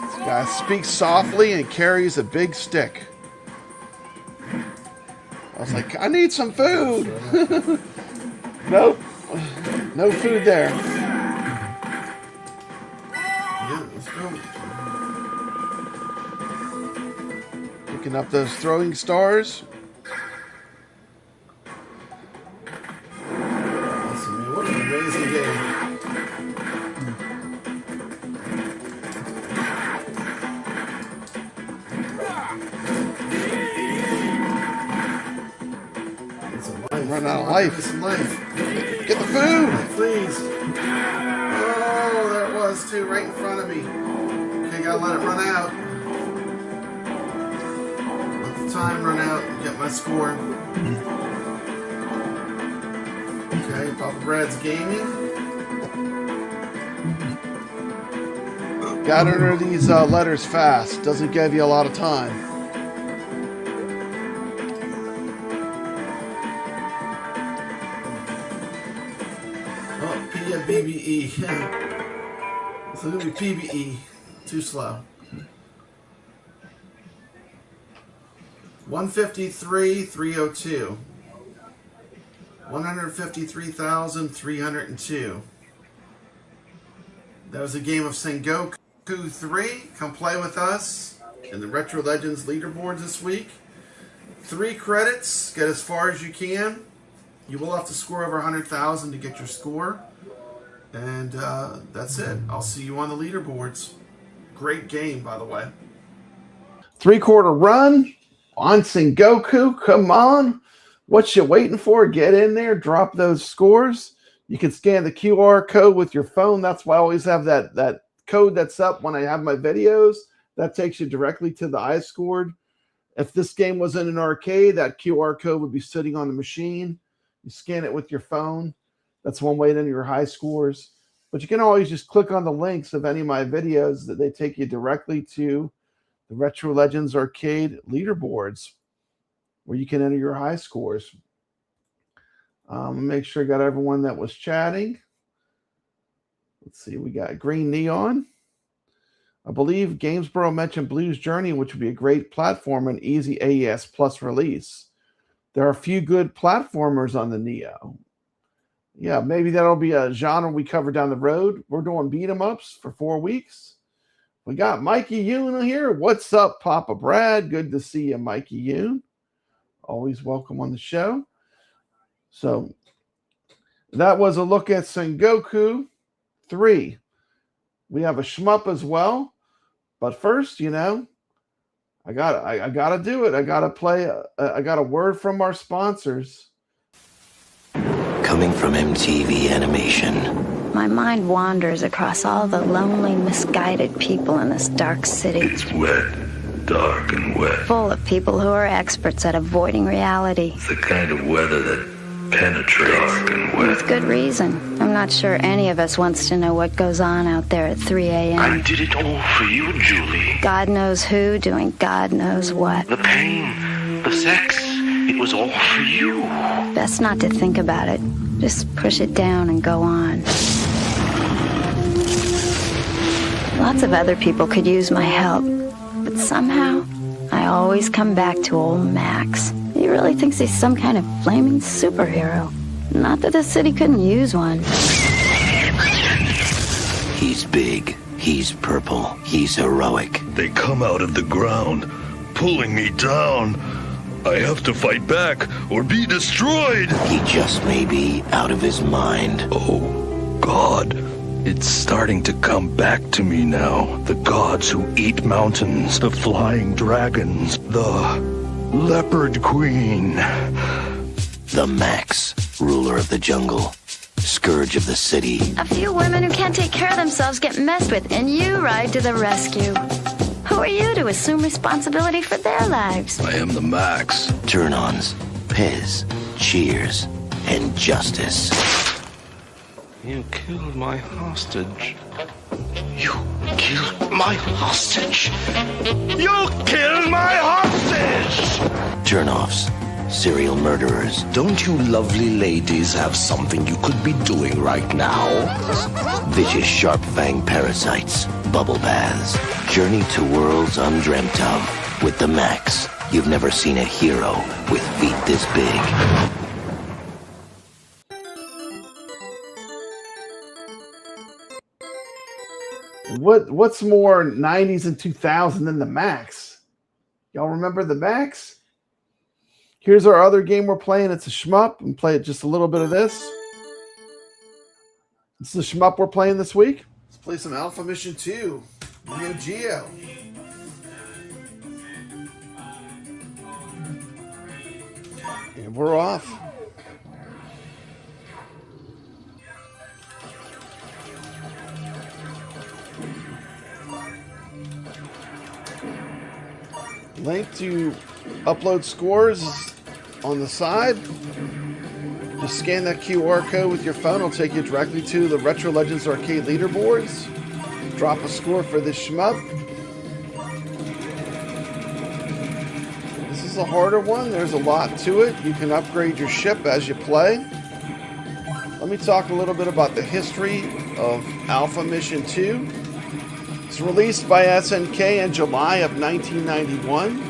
This guy speaks softly and carries a big stick. I was like, I need some food. Nope. No food there. Yeah, let's go. Picking up those throwing stars. Awesome, man. What an amazing game. Run out of life. Some life. Get the food. Please. Oh, there it was too, right in front of me. Okay, gotta let it run out. Let the time run out and get my score. Okay, Papa Brad's gaming. Gotta enter these letters fast. Doesn't give you a lot of time. BBE. So it'll be PBE. Too slow. 153,302. 153,302. That was a game of Sengoku 3. Come play with us in the Retro Legends leaderboards this week. 3 credits. Get as far as you can. You will have to score over 100,000 to get your score. And that's it. I'll see you on the leaderboards. Great game, by the way. 3/4 run on Sengoku. Come on. What you waiting for? Get in there. Drop those scores. You can scan the QR code with your phone. That's why I always have that code that's up when I have my videos. That takes you directly to the iScored. If this game was in an arcade, that QR code would be sitting on the machine. You scan it with your phone. That's one way to enter your high scores. But you can always just click on the links of any of my videos that they take you directly to the Retro Legends Arcade leaderboards, where you can enter your high scores. Make sure I got everyone that was chatting. Let's see, we got Green Neon. I believe Gamesboro mentioned Blues Journey, which would be a great platform and easy AES Plus release. There are a few good platformers on the Neo. Yeah, maybe that'll be a genre we cover down the road. We're doing beat 'em ups for 4 weeks. We got Mikey Yoon here. What's up, Papa Brad? Good to see you, Mikey Yoon. Always welcome on the show. So that was a look at Sengoku 3. We have a shmup as well. But first, you know, I gotta do it. I gotta play. I got a word from our sponsors. Coming from MTV Animation. My mind wanders across all the lonely, misguided people in this dark city. It's wet, dark and wet. Full of people who are experts at avoiding reality. It's the kind of weather that penetrates. Dark and wet. With good reason. I'm not sure any of us wants to know what goes on out there at 3 a.m. I did it all for you, Julie. God knows who doing God knows what. The pain, the sex, it was all for you. Best not to think about it. Just push it down and go on. Lots of other people could use my help, but somehow I always come back to old Maxx. He really thinks he's some kind of flaming superhero. Not that the city couldn't use one. He's big, he's purple, he's heroic. They come out of the ground, pulling me down. I have to fight back or be destroyed. He just may be out of his mind. Oh, God. It's starting to come back to me now. The gods who eat mountains, the flying dragons, the leopard queen. The Maxx, ruler of the jungle, scourge of the city. A few women who can't take care of themselves get messed with, and you ride to the rescue. Who are you to assume responsibility for their lives? I am the Maxx. Turn-ons, Pez, cheers, and justice. You killed my hostage. You killed my hostage. You killed my hostage! Turn-offs, serial murderers. Don't you lovely ladies have something you could be doing right now? Vicious sharp-fang parasites, bubble baths. Journey to worlds undreamt of. With the Maxx, you've never seen a hero with feet this big. What's more 90s and 2000 than the Maxx? Y'all remember the Maxx? Here's our other game we're playing. It's a shmup. And play just a little bit of this. It's the shmup we're playing this week. Let's play some Alpha Mission 2. Neo Geo. And we're off. Link to upload scores is on the side. Just scan that QR code with your phone. It'll take you directly to the Retro Legends Arcade Leaderboards. Drop a score for this shmup. This is a harder one. There's a lot to it. You can upgrade your ship as you play. Let me talk a little bit about the history of Alpha Mission 2. It's released by SNK in July of 1991.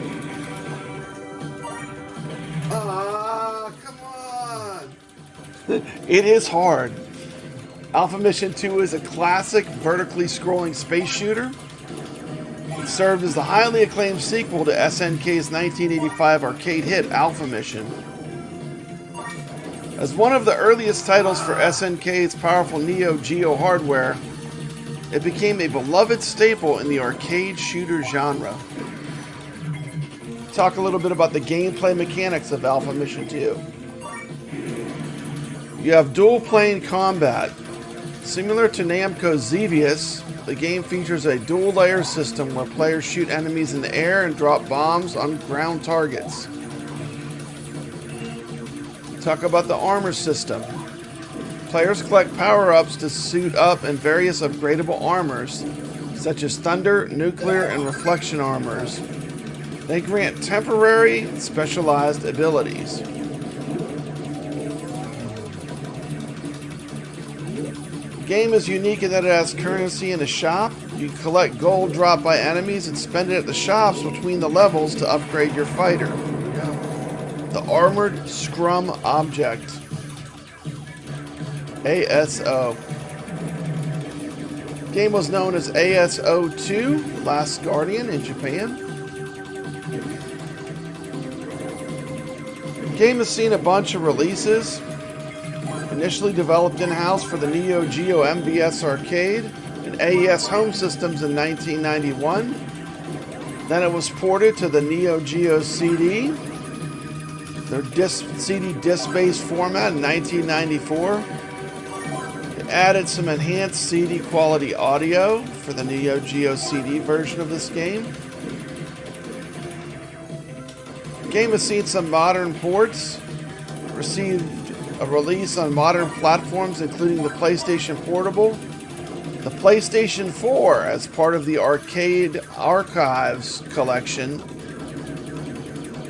Come on! It is hard. Alpha Mission 2 is a classic vertically scrolling space shooter. It served as the highly acclaimed sequel to SNK's 1985 arcade hit Alpha Mission. As one of the earliest titles for SNK's powerful Neo Geo hardware, it became a beloved staple in the arcade shooter genre. Talk a little bit about the gameplay mechanics of Alpha Mission 2. You have dual plane combat. Similar to Namco's Xevious, the game features a dual layer system where players shoot enemies in the air and drop bombs on ground targets. Talk about the armor system. Players collect power-ups to suit up in various upgradable armors, such as thunder, nuclear, and reflection armors. They grant temporary, specialized abilities. The game is unique in that it has currency in a shop. You can collect gold dropped by enemies and spend it at the shops between the levels to upgrade your fighter. The Armored Scrum Object. ASO. Game was known as ASO2, Last Guardian in Japan. Game has seen a bunch of releases. Initially developed in-house for the Neo Geo MBS arcade and AES home systems in 1991. Then it was ported to the Neo Geo CD, their CD disc-based format in 1994. It added some enhanced CD quality audio for the Neo Geo CD version of this game. The game has seen some modern ports, received a release on modern platforms including the PlayStation Portable, the PlayStation 4 as part of the Arcade Archives collection.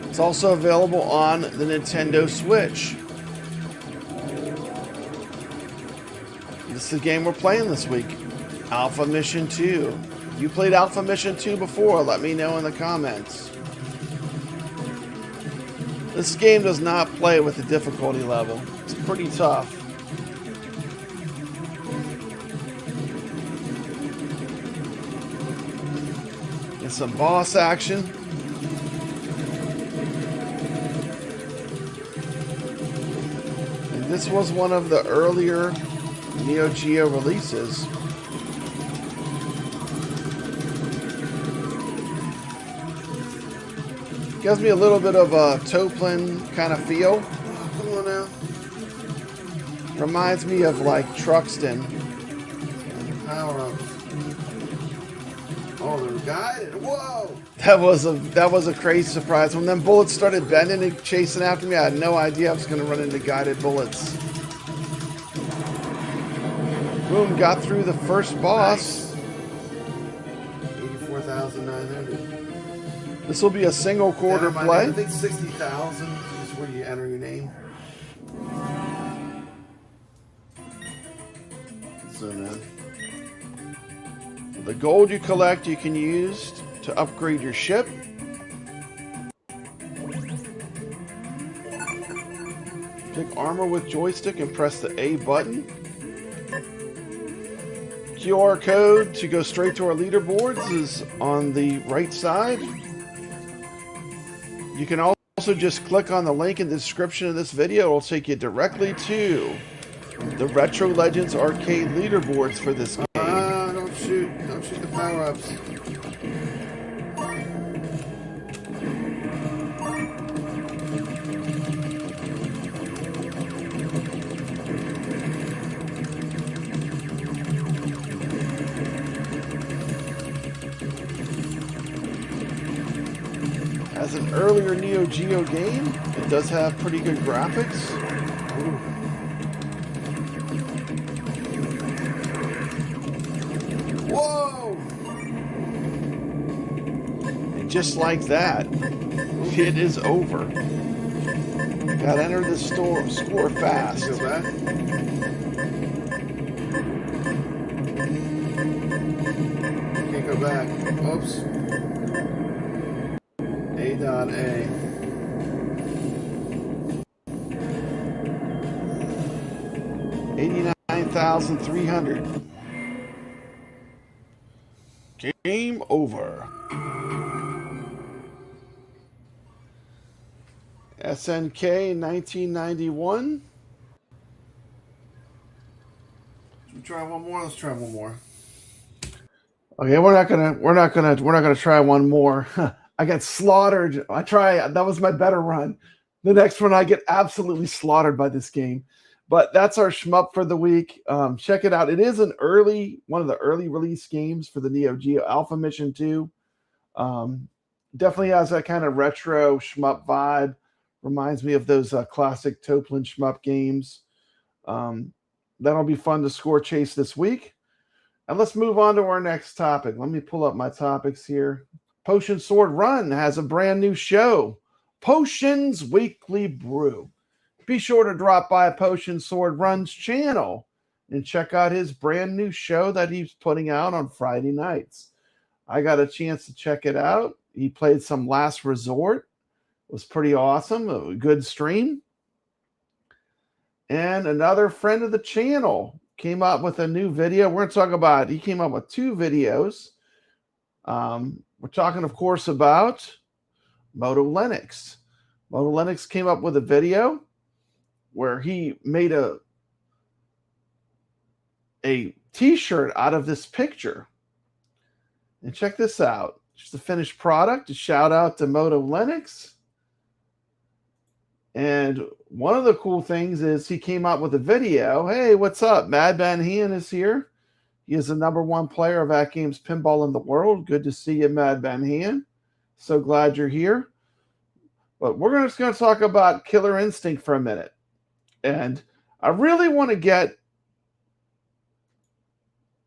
It's also available on the Nintendo Switch. This is the game we're playing this week, Alpha Mission 2. If you played Alpha Mission 2 before, let me know in the comments. This game does not play with the difficulty level. It's pretty tough. Get some boss action. And this was one of the earlier Neo Geo releases. Gives me a little bit of a Toplin kind of feel. Oh, come on now. Reminds me of like Truxton. Power up. Oh, they're guided. Whoa! That was a crazy surprise. When them bullets started bending and chasing after me, I had no idea I was going to run into guided bullets. Boom, got through the first boss. Nice. 84,900. This will be a single quarter play. I think 60,000 is where you enter your name. Zoom in. The gold you collect you can use to upgrade your ship. Pick armor with joystick and press the A button. QR code to go straight to our leaderboards is on the right side. You can also just click on the link in the description of this video. It'll take you directly to the Retro Legends arcade leaderboards for this game. Don't shoot the power-ups. As an earlier Neo Geo game, it does have pretty good graphics. Ooh. Whoa! And just like that, it is over. Gotta enter the score fast. Go back. Can't go back. Oops. A.A. 89,300. Game over. SNK 1991. Try one more. Let's try one more. Okay, we're not gonna try one more. I got slaughtered. That was my better run. The next one I get absolutely slaughtered by this game. But that's our shmup for the week. Check it out. It is one of the early release games for the Neo Geo Alpha Mission 2. Definitely has that kind of retro shmup vibe. Reminds me of those classic Toplin shmup games. That'll be fun to score chase this week. And let's move on to our next topic. Let me pull up my topics here. Potion Sword Run has a brand new show, Potion's Weekly Brew. Be sure to drop by Potion Sword Run's channel and check out his brand new show that he's putting out on Friday nights. I got a chance to check it out. He played some Last Resort was pretty awesome. A good stream. And another friend of the channel came up with a new video. We're going to talk about, he came up with 2 videos. We're talking, of course, about MotoLinux. MotoLinux came up with a video where he made a t-shirt out of this picture. And check this out. Just a finished product. A shout out to MotoLinux. And one of the cool things is he came out with a video. Hey, what's up? Mad Van Hien is here. He is the #1 player of AtGames Pinball in the world. Good to see you, Mad Van Hien. So glad you're here. But we're just going to talk about Killer Instinct for a minute. And I really want to get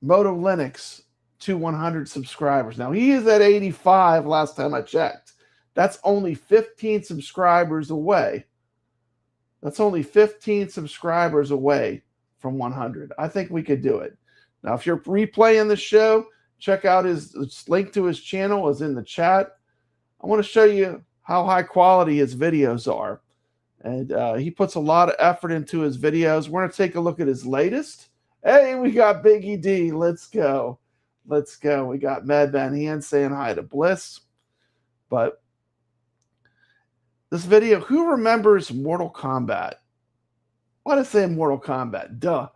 MotoLinux to 100 subscribers. Now, he is at 85 last time I checked. That's only 15 subscribers away. That's only 15 subscribers away from 100. I think we could do it. Now, if you're replaying the show, check out his link to his channel is in the chat. I want to show you how high quality his videos are. And he puts a lot of effort into his videos. We're going to take a look at his latest. Hey, we got Biggie D. Let's go. Let's go. We got Mad Van Hien saying hi to Bliss. But this video, who remembers Mortal Kombat? Why did I say Mortal Kombat? Duh.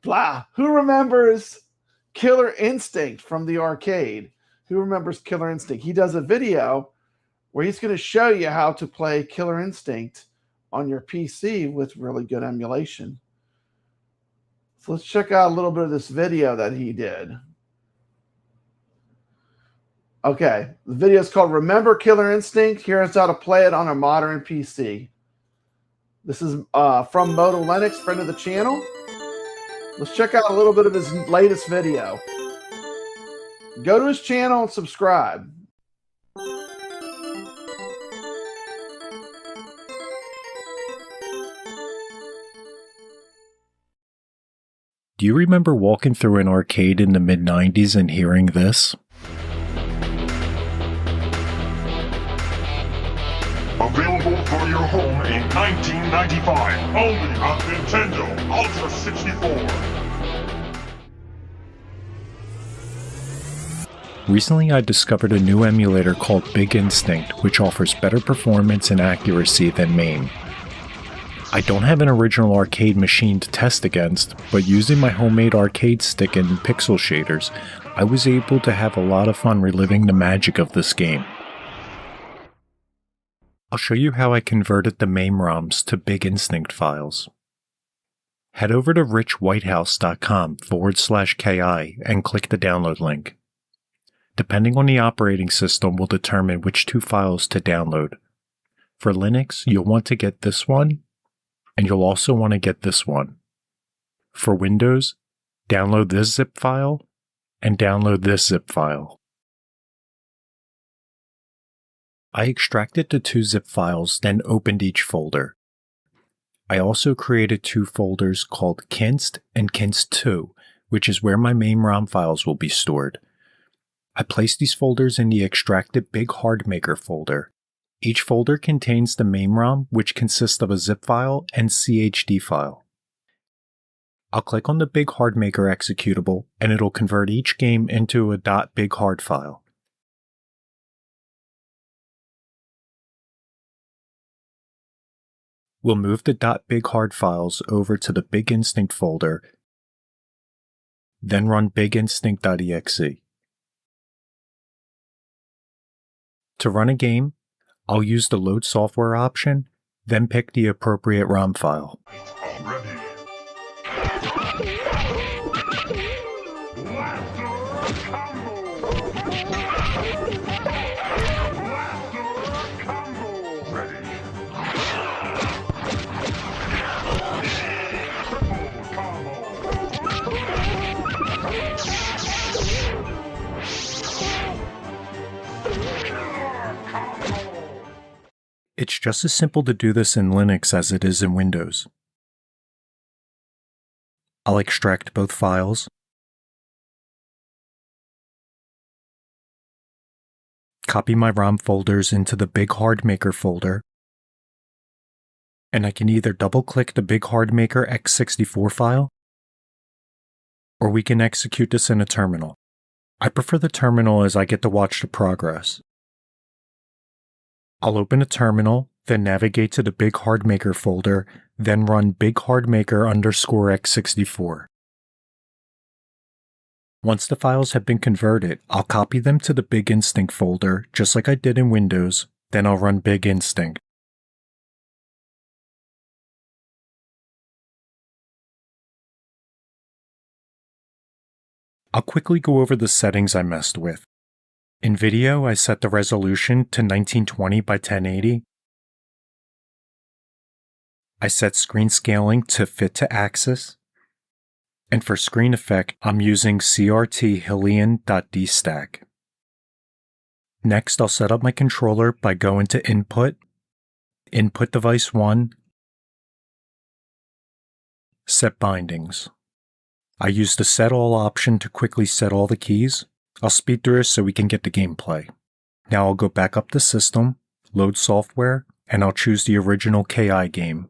Blah. Who remembers Killer Instinct from the arcade? Who remembers Killer Instinct? He does a video where he's going to show you how to play Killer Instinct on your PC with really good emulation. So let's check out a little bit of this video that he did. Okay, the video is called Remember Killer Instinct? Here's how to play it on a modern PC. This is from MotoLinux, friend of the channel. Let's check out a little bit of his latest video. Go to his channel and subscribe. Do you remember walking through an arcade in the mid-90s and hearing this? Available for your home in 1995, only on Nintendo Ultra 64. Recently I discovered a new emulator called Big Instinct, which offers better performance and accuracy than MAME. I don't have an original arcade machine to test against, but using my homemade arcade stick and pixel shaders, I was able to have a lot of fun reliving the magic of this game. I'll show you how I converted the MAME ROMs to Big Instinct files. Head over to richwhitehouse.com/KI and click the download link. Depending on the operating system will determine which 2 files to download. For Linux, you'll want to get this one, and you'll also want to get this one. For Windows, download this zip file and download this zip file. I extracted the 2 zip files, then opened each folder. I also created 2 folders called Kinst and Kinst2, which is where my MAME ROM files will be stored. I placed these folders in the extracted Big Hard Maker folder. Each folder contains the MAME ROM, which consists of a zip file and CHD file. I'll click on the Big Hard Maker executable, and it'll convert each game into a .bighard file. We'll move the .bighard files over to the Big Instinct folder, then run biginstinct.exe. To run a game, I'll use the Load Software option, then pick the appropriate ROM file. It's just as simple to do this in Linux as it is in Windows. I'll extract both files, copy my ROM folders into the Big Hard Maker folder, and I can either double-click the Big Hard Maker x64 file, or we can execute this in a terminal. I prefer the terminal as I get to watch the progress. I'll open a terminal, then navigate to the Big Hard Maker folder, then run Big Hard Maker _ x64. Once the files have been converted, I'll copy them to the Big Instinct folder, just like I did in Windows, then I'll run Big Instinct. I'll quickly go over the settings I messed with. In video, I set the resolution to 1920 by 1080. I set screen scaling to fit to axis. And for screen effect, I'm using CRT Hillian.dstack. Next, I'll set up my controller by going to Input, Input Device 1, Set Bindings. I use the Set All option to quickly set all the keys. I'll speed through this so we can get the gameplay. Now I'll go back up to System, Load Software, and I'll choose the original KI game.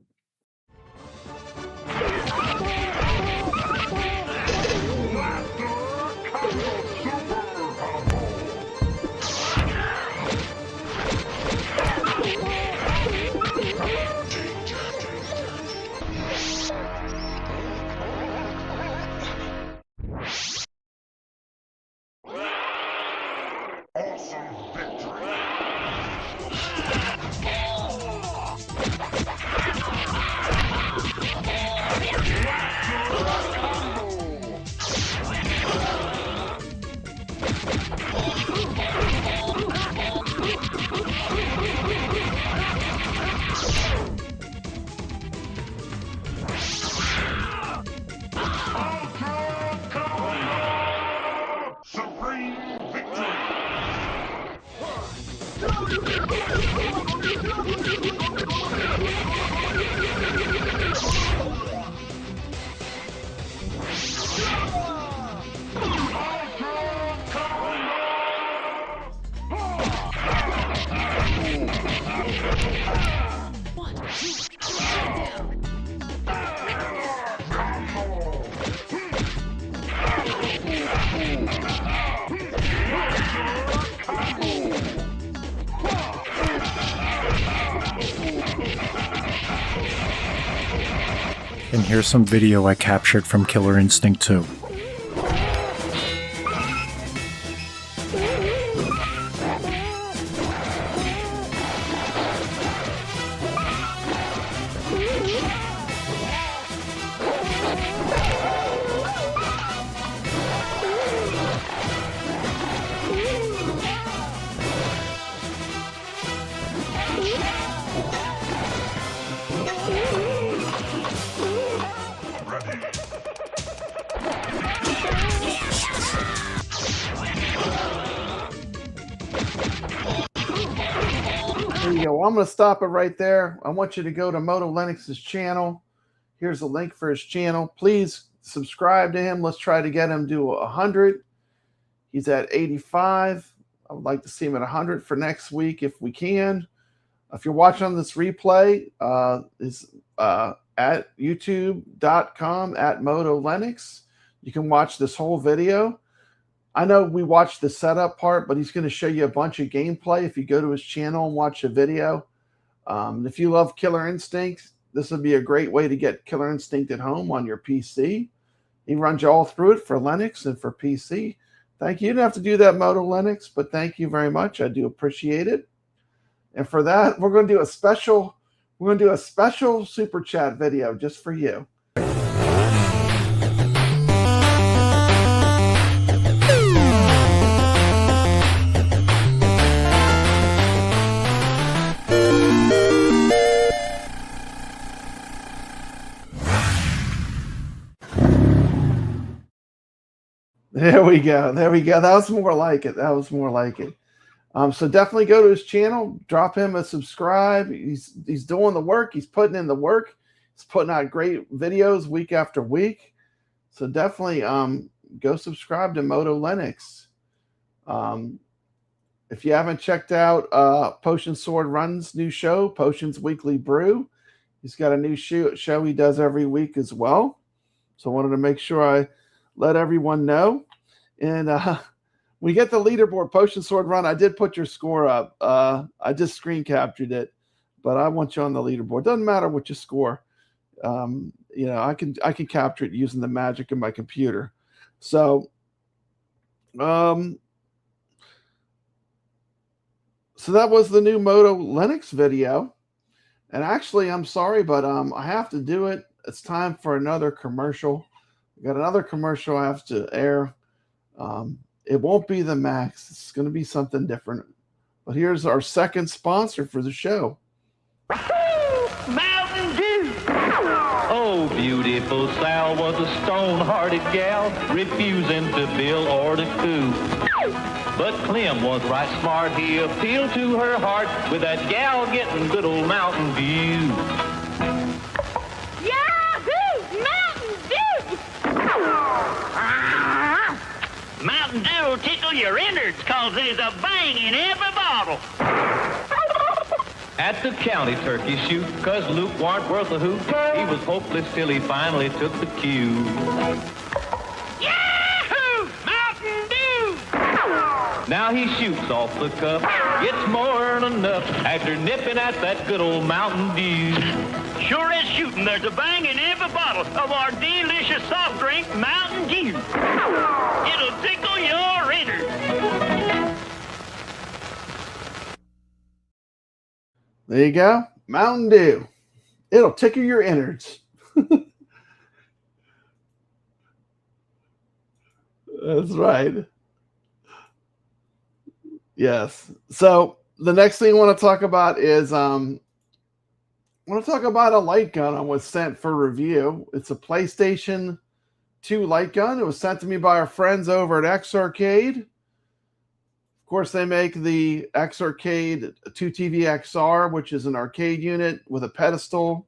And here's some video I captured from Killer Instinct 2. There you go. I'm going to stop it right there. I want you to go to MotoLinux's channel. Here's a link for his channel. Please subscribe to him. Let's try to get him to 100. He's at 85. I would like to see him at 100 for next week if we can. If you're watching on this replay, is at youtube.com @MotoLinux. You can watch this whole video. I know we watched the setup part, but he's going to show you a bunch of gameplay if you go to his channel and watch a video. If you love Killer Instinct, this would be a great way to get Killer Instinct at home on your PC. He runs you all through it for Linux and for PC. Thank you. You didn't have to do that, MotoLinux, but thank you very much. I do appreciate it. And for that, we're going to do a special super chat video just for you. There we go. There we go. That was more like it. That was more like it. So definitely go to his channel, drop him a subscribe. He's doing the work. He's putting in the work. He's putting out great videos week after week. So definitely go subscribe to MotoLinux. if you haven't checked out Potion Sword Run's new show, Potion's Weekly Brew, he's got a new show he does every week as well. So I wanted to make sure I let everyone know. And we get the leaderboard, Potion Sword Run. I did put your score up. I just screen captured it, but I want you on the leaderboard. Doesn't matter what you score. You know, I can capture it using the magic of my computer. So, so that was the new MotoLinux video. And actually, I'm sorry, but I have to do it. It's time for another commercial. I got another commercial I have to air. It won't be the Maxx. It's going to be something different. But here's our second sponsor for the show. Mountain Dew! Oh, beautiful Sal was a stone-hearted gal, refusing to bill or to coo. But Clem was right smart. He appealed to her heart with that gal getting good old Mountain Dew. Yahoo! Mountain Dew! Mountain Dew will tickle your innards cause there's a bang in every bottle. At the county turkey shoot, cause Luke warn't worth a hoot. He was hopeless till he finally took the cue. Yahoo! Mountain Dew! Now he shoots off the cup, gets more than enough after nipping at that good old Mountain Dew. Sure as shooting, there's a bang in every bottle of our delicious soft drink, Mountain Dew. It'll tickle your innards. There you go. Mountain Dew. It'll tickle your innards. That's right. Yes. So the next thing I want to talk about is I want to talk about a light gun I was sent for review. It's a PlayStation 2 light gun. It was sent to me by our friends over at Evercade. Of course, they make the Evercade 2TV XR, which is an arcade unit with a pedestal.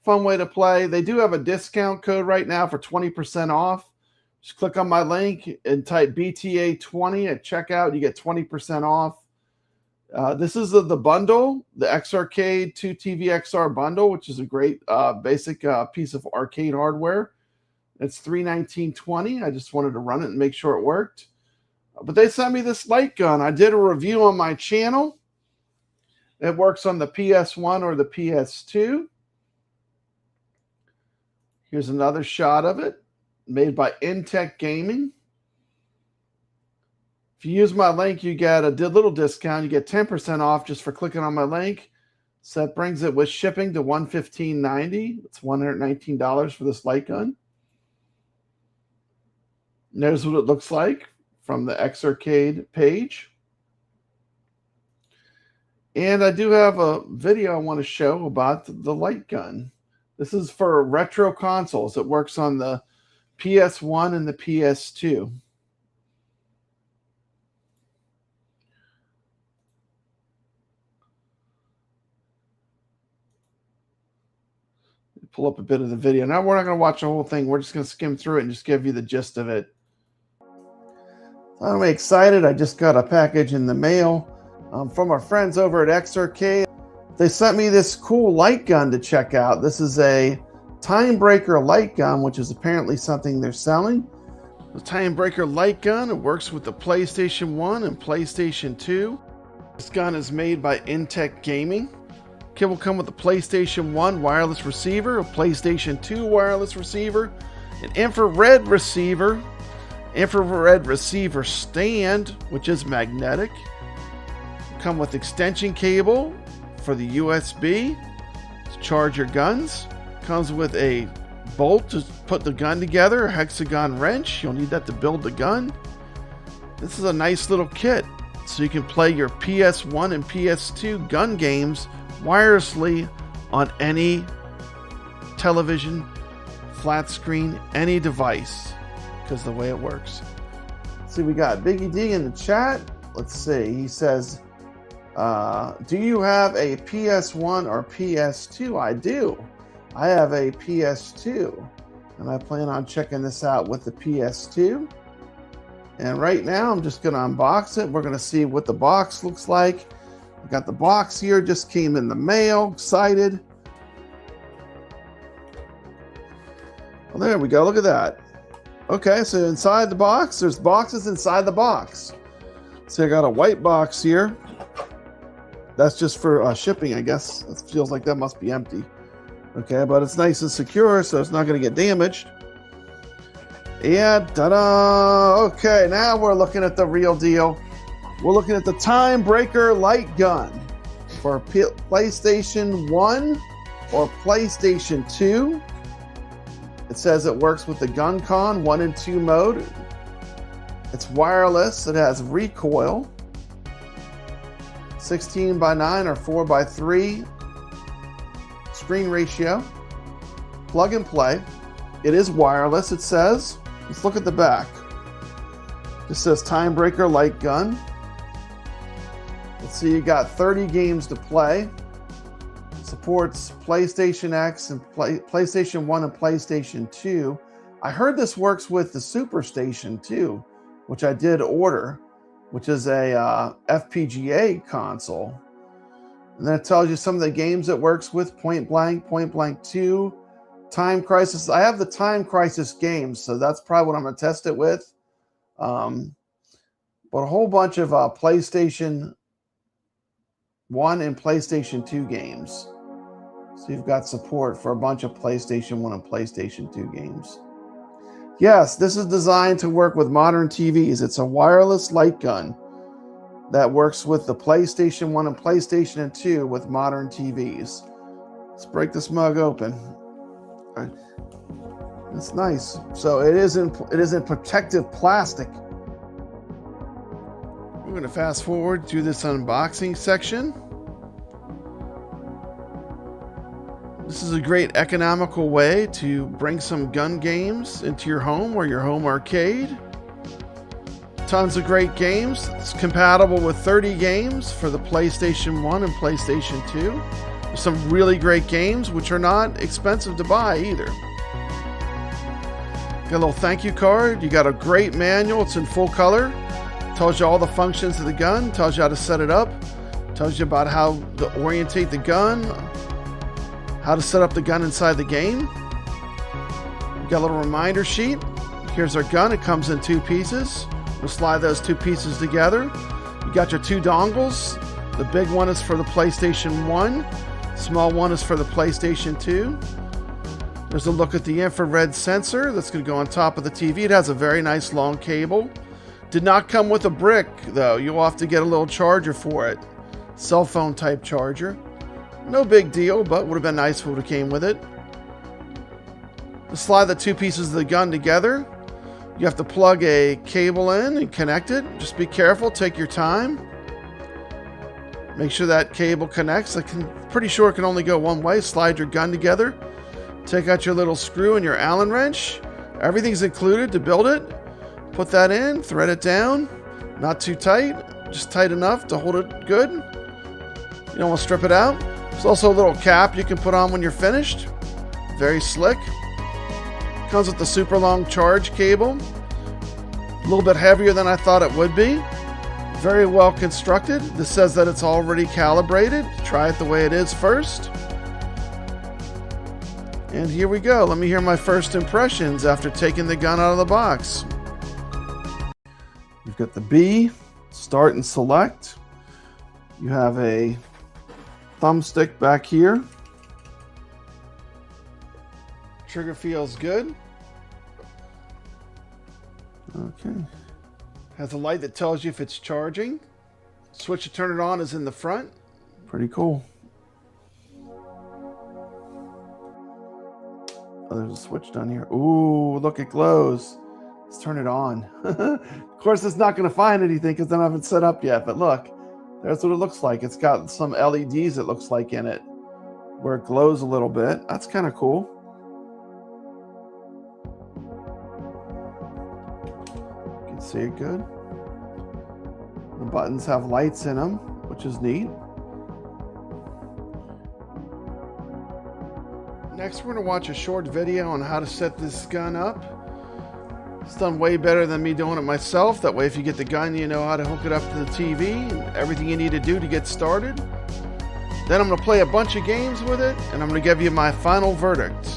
Fun way to play. They do have a discount code right now for 20% off. Just click on my link and type BTA20 at checkout. You get 20% off. This is the bundle, the Evercade 2TV XR bundle, which is a great basic piece of arcade hardware. It's $319.20. I just wanted to run it and make sure it worked. But they sent me this light gun. I did a review on my channel. It works on the PS1 or the PS2. Here's another shot of it, made by Intech Gaming. If you use my link, you get a little discount. You get 10% off just for clicking on my link. So that brings it with shipping to $115.90. It's $119 for this light gun. And there's what it looks like from the Evercade page. And I do have a video I want to show about the light gun. This is for retro consoles. It works on the PS1 and the PS2. Pull up a bit of the video. Now we're not going to watch the whole thing. We're just going to skim through it and just give you the gist of it. I'm excited. I just got a package in the mail from our friends over at Evercade. They sent me this cool light gun to check out. This is a Time Breaker light gun, which is apparently something they're selling. The Time Breaker light gun, it works with the PlayStation 1 and PlayStation 2. This gun is made by Intech Gaming. Kit will come with a PlayStation 1 wireless receiver, a PlayStation 2 wireless receiver, an infrared receiver stand, which is magnetic. Come with extension cable for the USB to charge your guns. Comes with a bolt to put the gun together, a hexagon wrench. You'll need that to build the gun. This is a nice little kit, so you can play your PS1 and PS2 gun games wirelessly on any television, flat screen, any device, because the way it works. See, we got Biggie D in the chat. Let's see. He says, do you have a PS1 or PS2? I do. I have a PS2, and I plan on checking this out with the PS2. And right now I'm just going to unbox it. We're going to see what the box looks like. I got the box here, just came in the mail. Excited. Well, there we go. Look at that. Okay, so inside the box, there's boxes inside the box. So I got a white box here. That's just for shipping, I guess. It feels like that must be empty. Okay, but it's nice and secure, so it's not going to get damaged. And ta-da! Okay, now we're looking at the real deal. We're looking at the Time Breaker Light Gun for PlayStation 1 or PlayStation 2. It says it works with the GunCon 1 and 2 mode. It's wireless. It has recoil. 16:9 or 4:3 screen ratio. Plug and play. It is wireless, it says. Let's look at the back. It says Time Breaker Light Gun. Let's see, you got 30 games to play. Supports PlayStation X and PlayStation 1 and PlayStation 2. I heard this works with the Superstation too, which I did order, which is a FPGA console. And then it tells you some of the games it works with: Point Blank 2, Time Crisis. I have the Time Crisis games, so that's probably what I'm going to test it with. But a whole bunch of PlayStation 1 and PlayStation 2 games. So you've got support for a bunch of PlayStation 1 and PlayStation 2 games. Yes, this is designed to work with modern TVs. It's a wireless light gun that works with the PlayStation 1 and PlayStation 2 with modern TVs. Let's break this mug open. All right. It's nice. So it is in protective plastic. We're going to fast forward to this unboxing section. This is a great economical way to bring some gun games into your home or your home arcade. Tons of great games. It's compatible with 30 games for the PlayStation 1 and PlayStation 2. There's some really great games which are not expensive to buy either. Got a little thank you card. You got a great manual. It's in full color. Tells you all the functions of the gun. Tells you how to set it up. Tells you about how to orientate the gun. How to set up the gun inside the game. We've got a little reminder sheet. Here's our gun. It comes in 2 pieces. We'll slide those 2 pieces together. You got your 2 dongles. The big one is for the PlayStation 1. Small one is for the PlayStation 2. There's a look at the infrared sensor that's going to go on top of the TV. It has a very nice long cable. Did not come with a brick though. You'll have to get a little charger for it. Cell phone type charger. No big deal, but would have been nice if it would have came with it. To slide the 2 pieces of the gun together, you have to plug a cable in and connect it. Just be careful, take your time. Make sure that cable connects. Pretty sure it can only go one way. Slide your gun together. Take out your little screw and your Allen wrench. Everything's included to build it. Put that in, thread it down. Not too tight, just tight enough to hold it good. You don't want to strip it out. There's also a little cap you can put on when you're finished. Very slick. Comes with the super long charge cable. A little bit heavier than I thought it would be. Very well constructed. This says that it's already calibrated. Try it the way it is first. And here we go. Let me hear my first impressions after taking the gun out of the box. You've got the B, start and select. You have a thumbstick back here. Trigger feels good. Okay. Has a light that tells you if it's charging. Switch to turn it on is in the front. Pretty cool. Oh, there's a switch down here. Ooh, look, it glows. Let's turn it on. Of course, it's not going to find anything because I don't have it set up yet. But look, that's what it looks like. It's got some LEDs, it looks like, in it, where it glows a little bit. That's kind of cool. You can see it good. The buttons have lights in them, which is neat. Next, we're going to watch a short video on how to set this gun up. It's done way better than me doing it myself. That way, if you get the gun, you know how to hook it up to the TV and everything you need to do to get started. Then I'm going to play a bunch of games with it, and I'm going to give you my final verdict.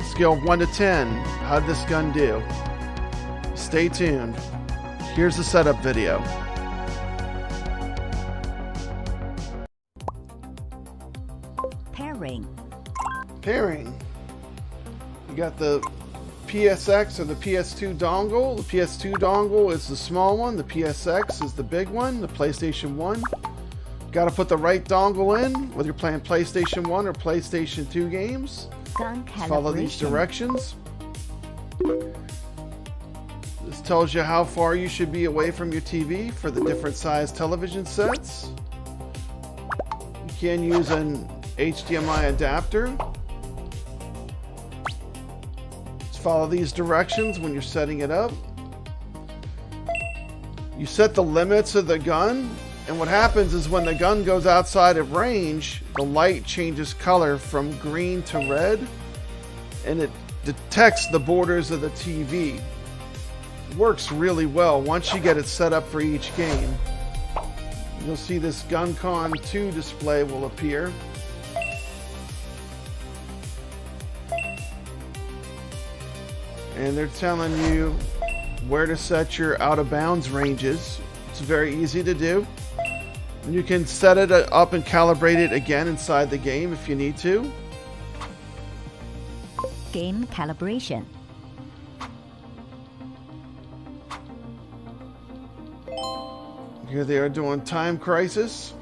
Scale of 1 to 10. How'd this gun do? Stay tuned. Here's the setup video. Pairing. You got the PSX or the PS2 dongle. The PS2 dongle is the small one. The PSX is the big one, the PlayStation 1. Got to put the right dongle in, whether you're playing PlayStation 1 or PlayStation 2 games. Follow these directions. This tells you how far you should be away from your TV for the different size television sets. You can use an HDMI adapter. Just follow these directions when you're setting it up. You set the limits of the gun, and what happens is when the gun goes outside of range, the light changes color from green to red, and it detects the borders of the TV. It works really well once you get it set up for each game. You'll see this GunCon 2 display will appear. And they're telling you where to set your out of bounds ranges. It's very easy to do. And you can set it up and calibrate it again inside the game if you need to. Game calibration. Here they are doing Time Crisis.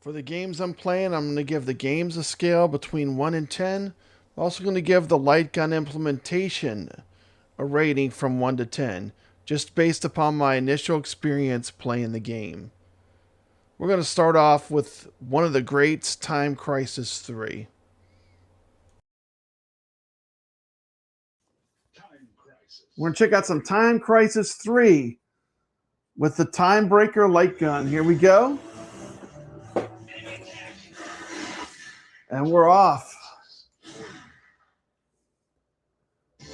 For the games I'm playing, I'm going to give the games a scale between 1 and 10. I'm also going to give the Lightgun implementation a rating from 1 to 10, just based upon my initial experience playing the game. We're going to start off with one of the greats, Time Crisis 3. We're going to check out some Time Crisis 3 with the Time Breaker light gun. Here we go. And we're off. I'm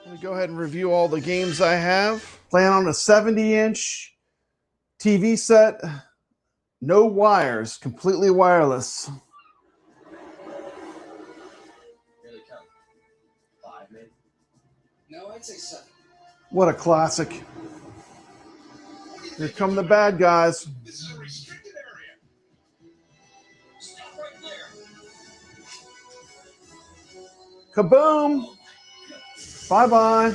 going to go ahead and review all the games I have. Playing on a 70-inch TV set. No wires, completely wireless. Really come. 5 maybe? No, I'd say 7. What a classic. Here come the bad guys. This is a restricted area. Stop right there. Kaboom! Bye-bye.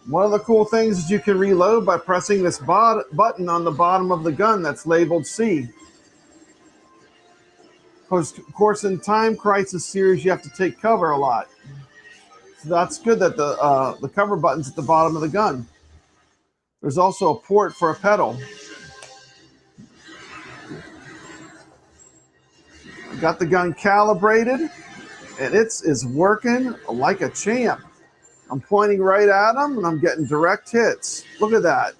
One of the cool things is you can reload by pressing this button on the bottom of the gun that's labeled C. Of course, in Time Crisis series, you have to take cover a lot. So that's good that the cover button's at the bottom of the gun. There's also a port for a pedal. Got the gun calibrated, and it is working like a champ. I'm pointing right at him, and I'm getting direct hits. Look at that.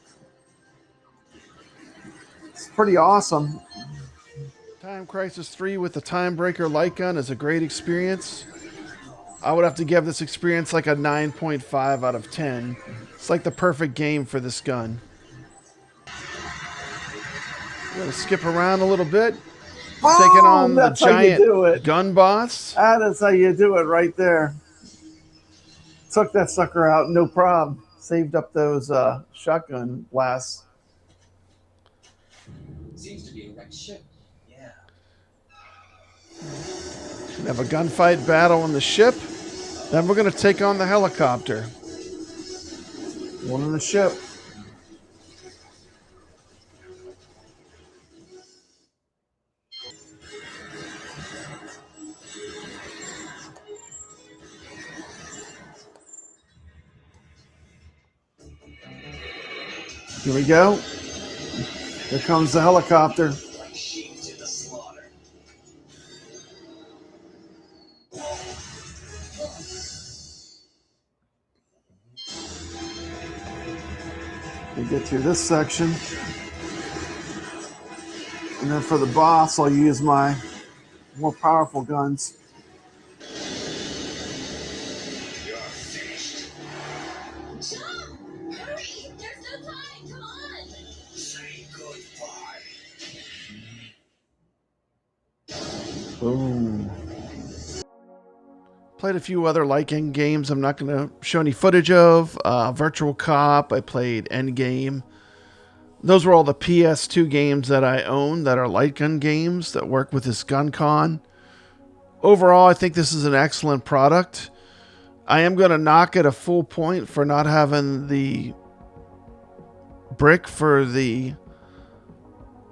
It's pretty awesome. Time Crisis 3 with the Time Breaker light gun is a great experience. I would have to give this experience like a 9.5 out of 10. It's like the perfect game for this gun. I'm going to skip around a little bit. Taking on the giant gun boss. That is how you do it right there. Took that sucker out, no problem. Saved up those shotgun blasts. Seems to be a wrecked ship. Yeah. We have a gunfight battle on the ship. Then we're going to take on the helicopter. One on the ship. Here we go. Here comes the helicopter. We get through this section. And then for the boss, I'll use my more powerful guns. Boom. Played a few other Lightgun games I'm not going to show any footage of. Virtual Cop, I played Endgame. Those were all the PS2 games that I own that are Lightgun games that work with this gun con. Overall, I think this is an excellent product. I am going to knock it a full point for not having the brick for the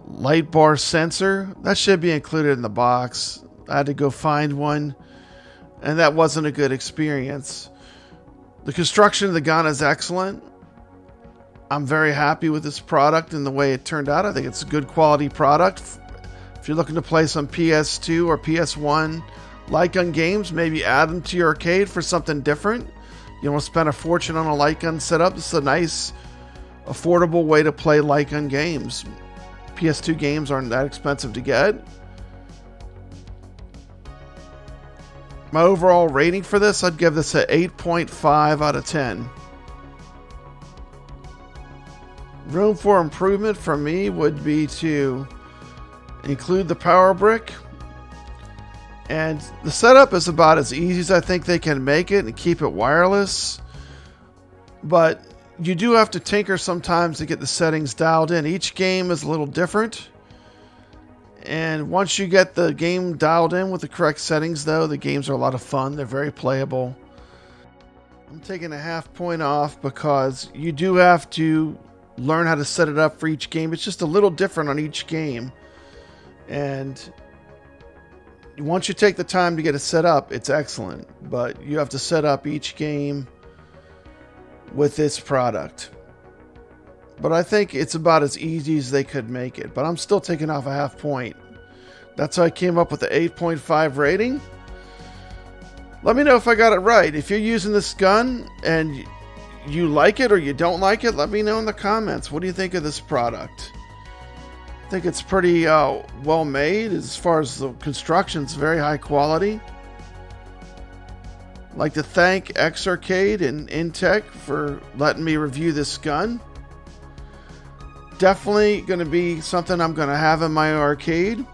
light bar sensor. That should be included in the box. I had to go find one, and that wasn't a good experience. The construction of the gun is excellent. I'm very happy with this product and the way it turned out. I think it's a good quality product. If you're looking to play some PS2 or PS1 Lightgun games, maybe add them to your arcade for something different. You don't want to spend a fortune on a Lightgun setup. This is a nice, affordable way to play Lightgun games. PS2 games aren't that expensive to get. My overall rating for this, I'd give this an 8.5 out of 10. Room for improvement for me would be to include the power brick. And the setup is about as easy as I think they can make it and keep it wireless. But you do have to tinker sometimes to get the settings dialed in. Each game is a little different. And once you get the game dialed in with the correct settings, though, the games are a lot of fun. They're very playable. I'm taking a ½ point off because you do have to learn how to set it up for each game. It's just a little different on each game. And once you take the time to get it set up, it's excellent. But you have to set up each game with this product. But I think it's about as easy as they could make it. But I'm still taking off a ½ point. That's how I came up with the 8.5 rating. Let me know if I got it right. If you're using this gun and you like it or you don't like it, let me know in the comments. What do you think of this product? I think it's pretty well made as far as the construction. It's very high quality. I'd like to thank Evercade and Intech for letting me review this gun. Definitely going to be something I'm going to have in my arcade.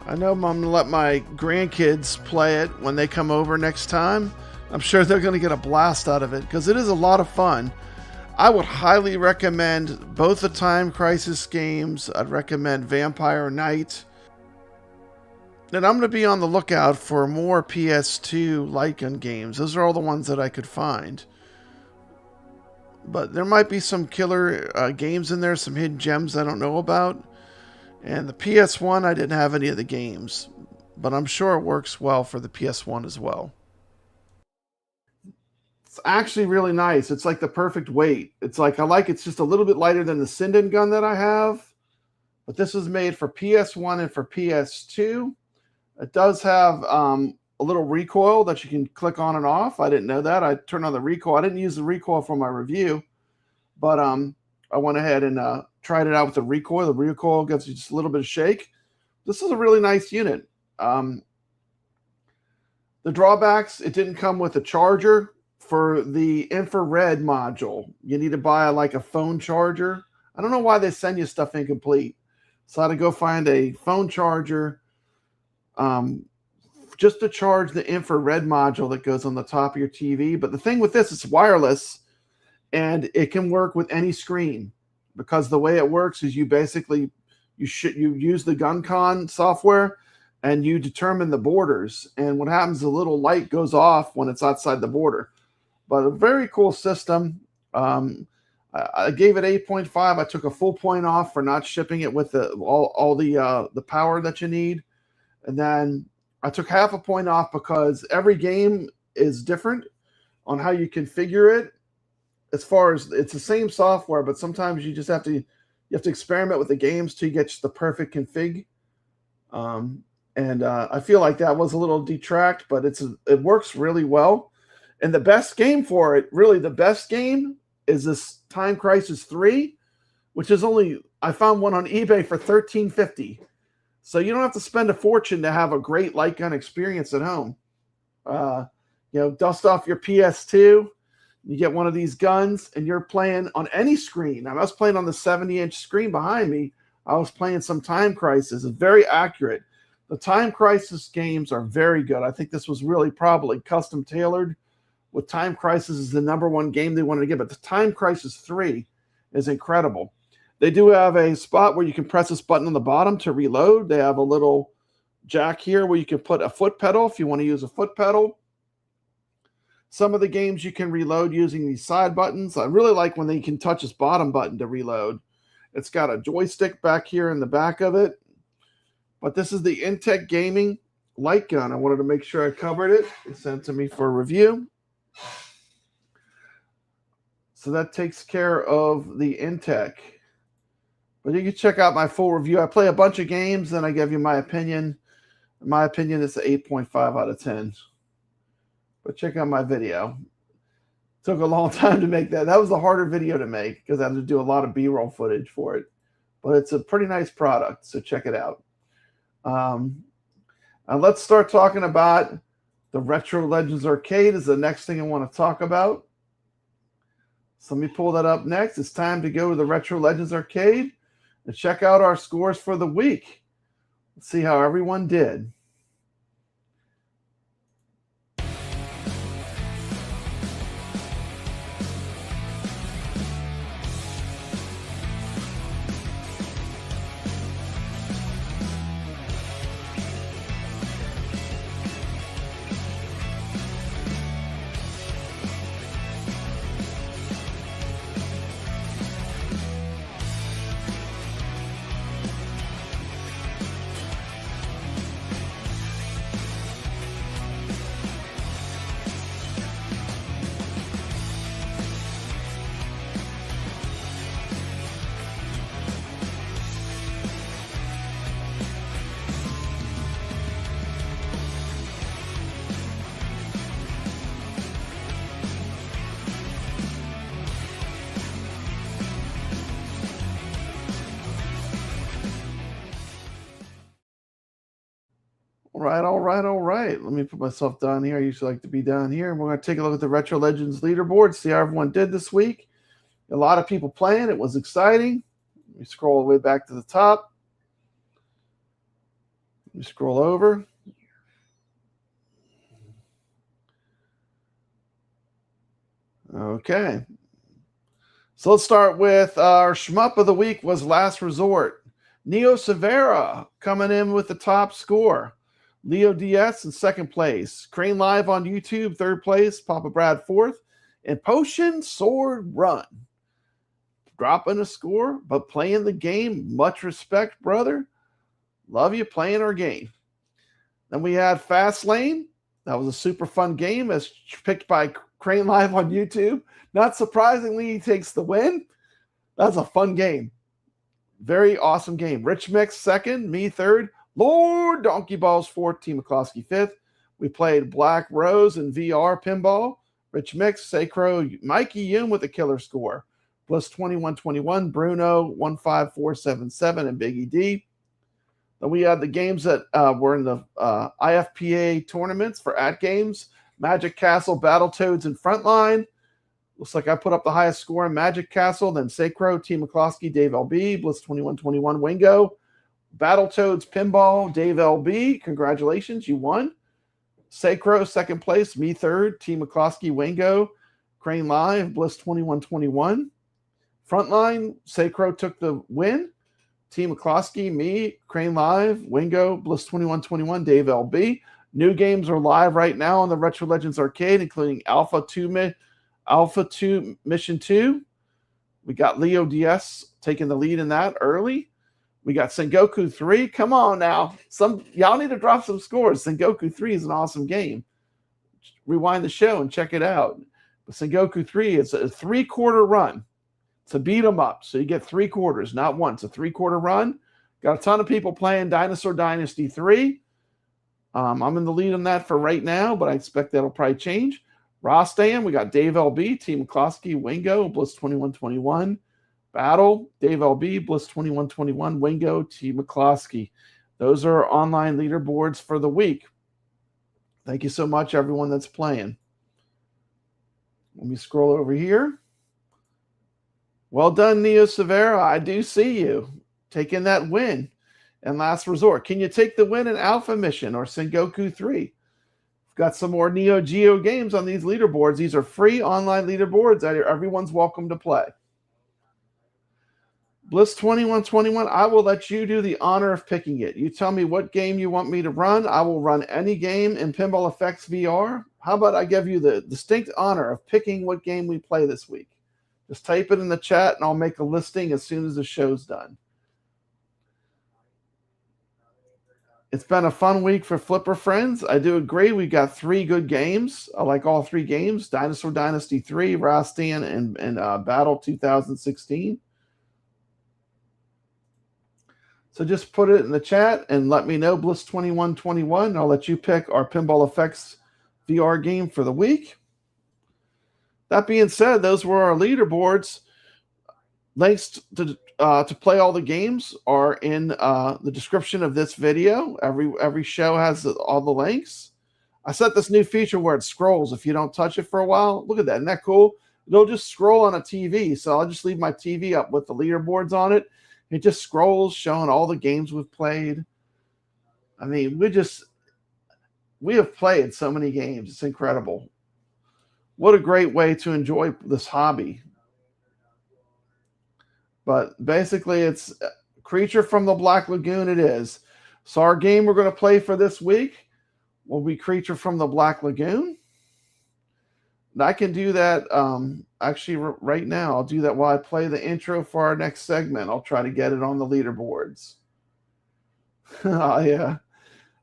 I know I'm going to let my grandkids play it when they come over next time. I'm sure they're going to get a blast out of it because it is a lot of fun. I would highly recommend both the Time Crisis games. I'd recommend Vampire Knight. And I'm going to be on the lookout for more PS2 Lightgun games. Those are all the ones that I could find. But there might be some killer games in there, some hidden gems I don't know about. And the PS1, I didn't have any of the games. But I'm sure it works well for the PS1 as well. It's actually really nice. It's like the perfect weight. It's like, it's just a little bit lighter than the Sinden gun that I have. But this is made for PS1 and for PS2. It does have a little recoil that you can click on and off. I didn't know that. I turned on the recoil. I didn't use the recoil for my review. But I went ahead and tried it out with the recoil. The recoil gives you just a little bit of shake. This is a really nice unit. The drawbacks, it didn't come with a charger. For the infrared module, you need to buy a phone charger. I don't know why they send you stuff incomplete. So I had to go find a phone charger just to charge the infrared module that goes on the top of your TV. But the thing with this, it's wireless and it can work with any screen because the way it works is you basically, you use the GunCon software and you determine the borders. And what happens, the little light goes off when it's outside the border. But a very cool system. I gave it 8.5. I took a full point off for not shipping it with all the power that you need. And then I took ½ point off because every game is different on how you configure it. As far as it's the same software, but sometimes you just have to experiment with the games till you get the perfect config. And I feel like that was a little detract, but it works really well. And the best game for it, really the best game, is this Time Crisis 3, which is only, I found one on eBay for $13.50. So you don't have to spend a fortune to have a great light gun experience at home. Dust off your PS2, you get one of these guns, and you're playing on any screen. I was playing on the 70-inch screen behind me. I was playing some Time Crisis. It's very accurate. The Time Crisis games are very good. I think this was really probably custom tailored with Time Crisis is the #1 game they wanted to give. But the Time Crisis 3 is incredible. They do have a spot where you can press this button on the bottom to reload. They have a little jack here where you can put a foot pedal if you want to use a foot pedal. Some of the games you can reload using these side buttons. I really like when they can touch this bottom button to reload. It's got a joystick back here in the back of it. But this is the Intech Gaming light gun. I wanted to make sure I covered it. It sent to me for review. So that takes care of the Intech. But you can check out my full review. I play a bunch of games, and I give you my opinion. In my opinion, it's an 8.5 out of 10. But check out my video. Took a long time to make that. That was a harder video to make because I had to do a lot of B-roll footage for it. But it's a pretty nice product, so check it out. And let's start talking about the Retro Legends Arcade is the next thing I want to talk about. So let me pull that up next. It's time to go to the Retro Legends Arcade and check out our scores for the week. Let's see how everyone did. All right. Let me put myself down here. I usually like to be down here. And we're going to take a look at the Retro Legends leaderboard, see how everyone did this week. A lot of people playing. It was exciting. Let me scroll all the way back to the top. Let me scroll over. Okay. So let's start with our shmup of the week was Last Resort. Neo Severa coming in with the top score. Leo DS in second place. Crane Live on YouTube, third place. Papa Brad fourth. And Potion Sword Run. Dropping a score, but playing the game. Much respect, brother. Love you playing our game. Then we had Fast Lane. That was a super fun game as picked by Crane Live on YouTube. Not surprisingly, he takes the win. That's a fun game. Very awesome game. Rich Mix second, me third. Lord Donkey Balls fourth, Team McCloskey fifth. We played Black Rose and VR Pinball. Rich Mix, Sacro, Mikey Yoon with a killer score. Plus 2121, Bruno 15477, and Biggie D. Then we had the games that were in the IFPA tournaments for AtGames. Magic Castle, Battletoads, and Frontline. Looks like I put up the highest score in Magic Castle. Then Sacro, Team McCloskey, Dave LB, Bliss 2121, Wingo. Battletoads, Pinball, Dave LB. Congratulations, you won. Sacro, second place, me third, Team McCloskey, Wingo. Crane Live, Bliss 2121. Frontline, Sacro took the win. Team McCloskey, me, Crane Live, Wingo, Bliss 2121, Dave LB. New games are live right now on the Retro Legends Arcade, including Alpha 2 Mission 2. We got Leo DS taking the lead in that early. We got Sengoku 3. Come on now. Y'all need to drop some scores. Sengoku 3 is an awesome game. Rewind the show and check it out. But Sengoku 3 is a 3-quarter run. It's a beat 'em up. So you get 3 quarters, not one. It's a 3-quarter run. Got a ton of people playing Dinosaur Dynasty 3. I'm in the lead on that for right now, but I expect that'll probably change. Rostam, we got Dave LB, T. McCloskey, Wingo, Bliss 2121. Battle, Dave LB, Bliss 2121, Wingo, T. McCloskey. Those are online leaderboards for the week. Thank you so much, everyone that's playing. Let me scroll over here. Well done, Neo Severa. I do see you taking that win. And last resort, can you take the win in Alpha Mission or Sengoku 3? We've got some more Neo Geo games on these leaderboards. These are free online leaderboards that everyone's welcome to play. Bliss 2121, I will let you do the honor of picking it. You tell me what game you want me to run. I will run any game in Pinball Effects VR. How about I give you the distinct honor of picking what game we play this week? Just type it in the chat and I'll make a listing as soon as the show's done. It's been a fun week for Flipper friends. I do agree. We got 3 good games. I like all 3 games. Dinosaur Dynasty 3, Rastan, and Battle 2016. So just put it in the chat and let me know, Bliss 2121. I'll let you pick our Pinball Effects VR game for the week. That being said, those were our leaderboards. Links to play all the games are in the description of this video. Every show has all the links. I set this new feature where it scrolls if you don't touch it for a while. Look at that. Isn't that cool? It'll just scroll on a TV. So I'll just leave my TV up with the leaderboards on it. It just scrolls showing all the games we've played. I mean, we have played so many games. It's incredible. What a great way to enjoy this hobby. But basically, it's Creature from the Black Lagoon it is. So our game we're going to play for this week will be Creature from the Black Lagoon. And I can do that actually right now. I'll do that while I play the intro for our next segment. I'll try to get it on the leaderboards. Yeah.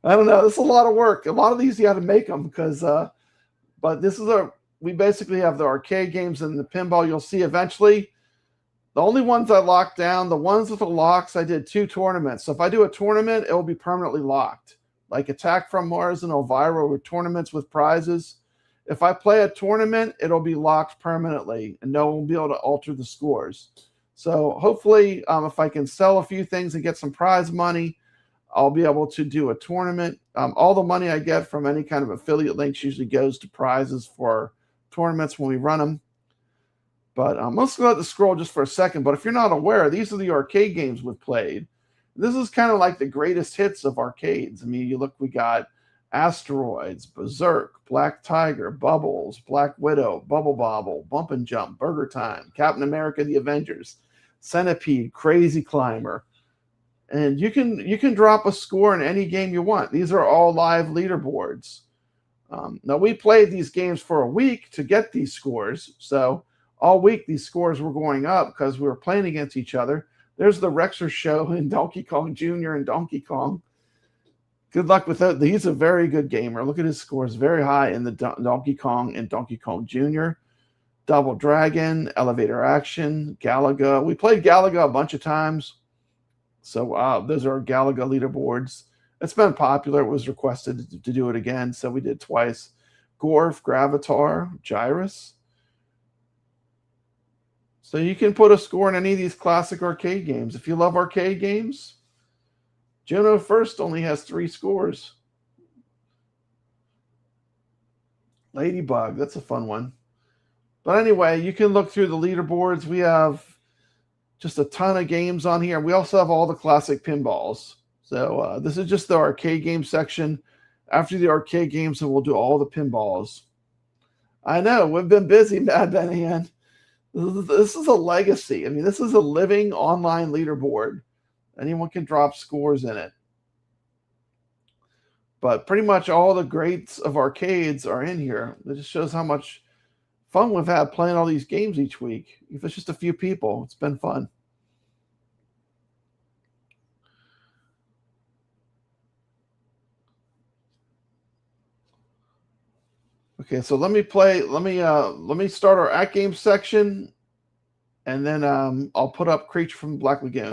I don't know. This is a lot of work. A lot of these you got to make them because, but this is we basically have the arcade games and the pinball. You'll see eventually. The only ones I locked down, the ones with the locks, I did 2 tournaments. So if I do a tournament, it will be permanently locked. Like Attack from Mars and Elvira were tournaments with prizes. If I play a tournament, it'll be locked permanently and no one will be able to alter the scores. So hopefully, if I can sell a few things and get some prize money, I'll be able to do a tournament. All the money I get from any kind of affiliate links usually goes to prizes for tournaments when we run them. But let's let the scroll just for a second. But if you're not aware, these are the arcade games we've played. This is kind of like the greatest hits of arcades. I mean, you look, we got Asteroids, Berserk, Black Tiger, Bubbles, Black Widow, Bubble Bobble, Bump and Jump, Burger Time, Captain America, The Avengers, Centipede, Crazy Climber. And you can drop a score in any game you want. These are all live leaderboards. Now, we played these games for a week to get these scores. So all week, these scores were going up because we were playing against each other. There's the Rexer show in Donkey Kong Jr. and Donkey Kong. Good luck with that. He's a very good gamer. Look at his scores, very high in the Donkey Kong and Donkey Kong Jr. Double Dragon, Elevator Action, Galaga. We played Galaga a bunch of times. So those are our Galaga leaderboards. It's been popular. It was requested to do it again, so we did twice. Gorf, Gravatar, Gyrus. So you can put a score in any of these classic arcade games. If you love arcade games, Juno First only has 3 scores. Ladybug, that's a fun one. But anyway, you can look through the leaderboards. We have just a ton of games on here. We also have all the classic pinballs. So this is just the arcade game section. After the arcade games, then we'll do all the pinballs. I know, we've been busy, Mad Ben. This is a legacy. I mean, this is a living online leaderboard. Anyone can drop scores in it. But pretty much all the greats of arcades are in here. It just shows how much fun we've had playing all these games each week. If it's just a few people, it's been fun. Okay, so let me start our AtGames section, and then I'll put up Creature from Black Lagoon.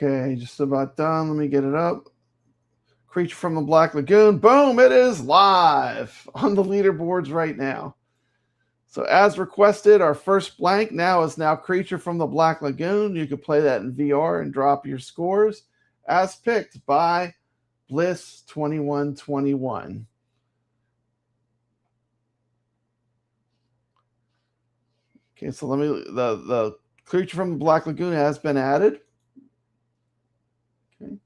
Okay, just about done. Let me get it up. Creature from the Black Lagoon. Boom, it is live on the leaderboards right now. So as requested, our first blank now is Creature from the Black Lagoon. You can play that in VR and drop your scores as picked by Bliss2121. Okay, so let me, the Creature from the Black Lagoon has been added. Okay.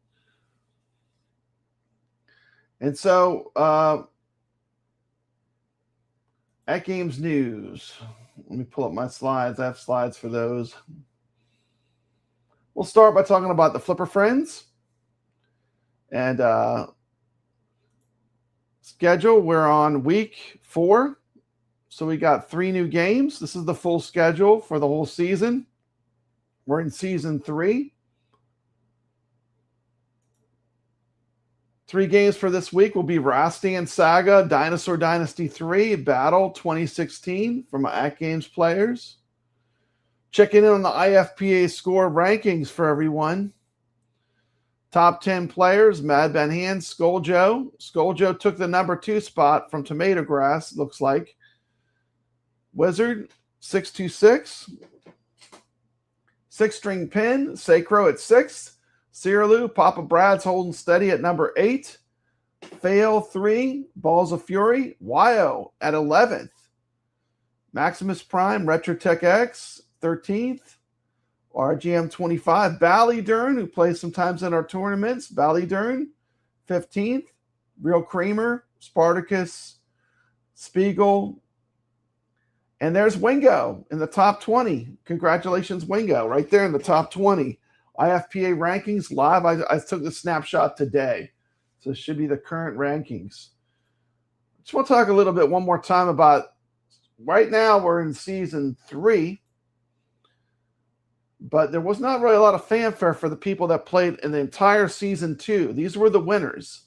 And so, AtGames news. Let me pull up my slides. I have slides for those. We'll start by talking about the Flipper Friends. And schedule, we're on week 4. So we got 3 new games. This is the full schedule for the whole season. We're in season 3. 3 games for this week will be Rastan Saga, Dinosaur Dynasty 3, Battle 2016 from AtGames players. Checking in on the IFPA score rankings for everyone. Top 10 players, Mad Ben Hand, Skull Joe. Skull Joe took the number 2 spot from Tomato Grass, looks like. Wizard, 626. 6-string pin, Sacro at 6th. Cyrilou, Papa Brad's holding steady at number 8. Fail 3, Balls of Fury. Wyo at 11th. Maximus Prime, Retrotech X, 13th. RGM 25, Ballydurn, who plays sometimes in our tournaments. Ballydurn, 15th. Real Creamer, Spartacus, Spiegel. And there's Wingo in the top 20. Congratulations, Wingo, right there in the top 20. IFPA rankings live. I took the snapshot today. So it should be the current rankings. Just want to talk a little bit one more time about, right now we're in season 3. But there was not really a lot of fanfare for the people that played in the entire season 2. These were the winners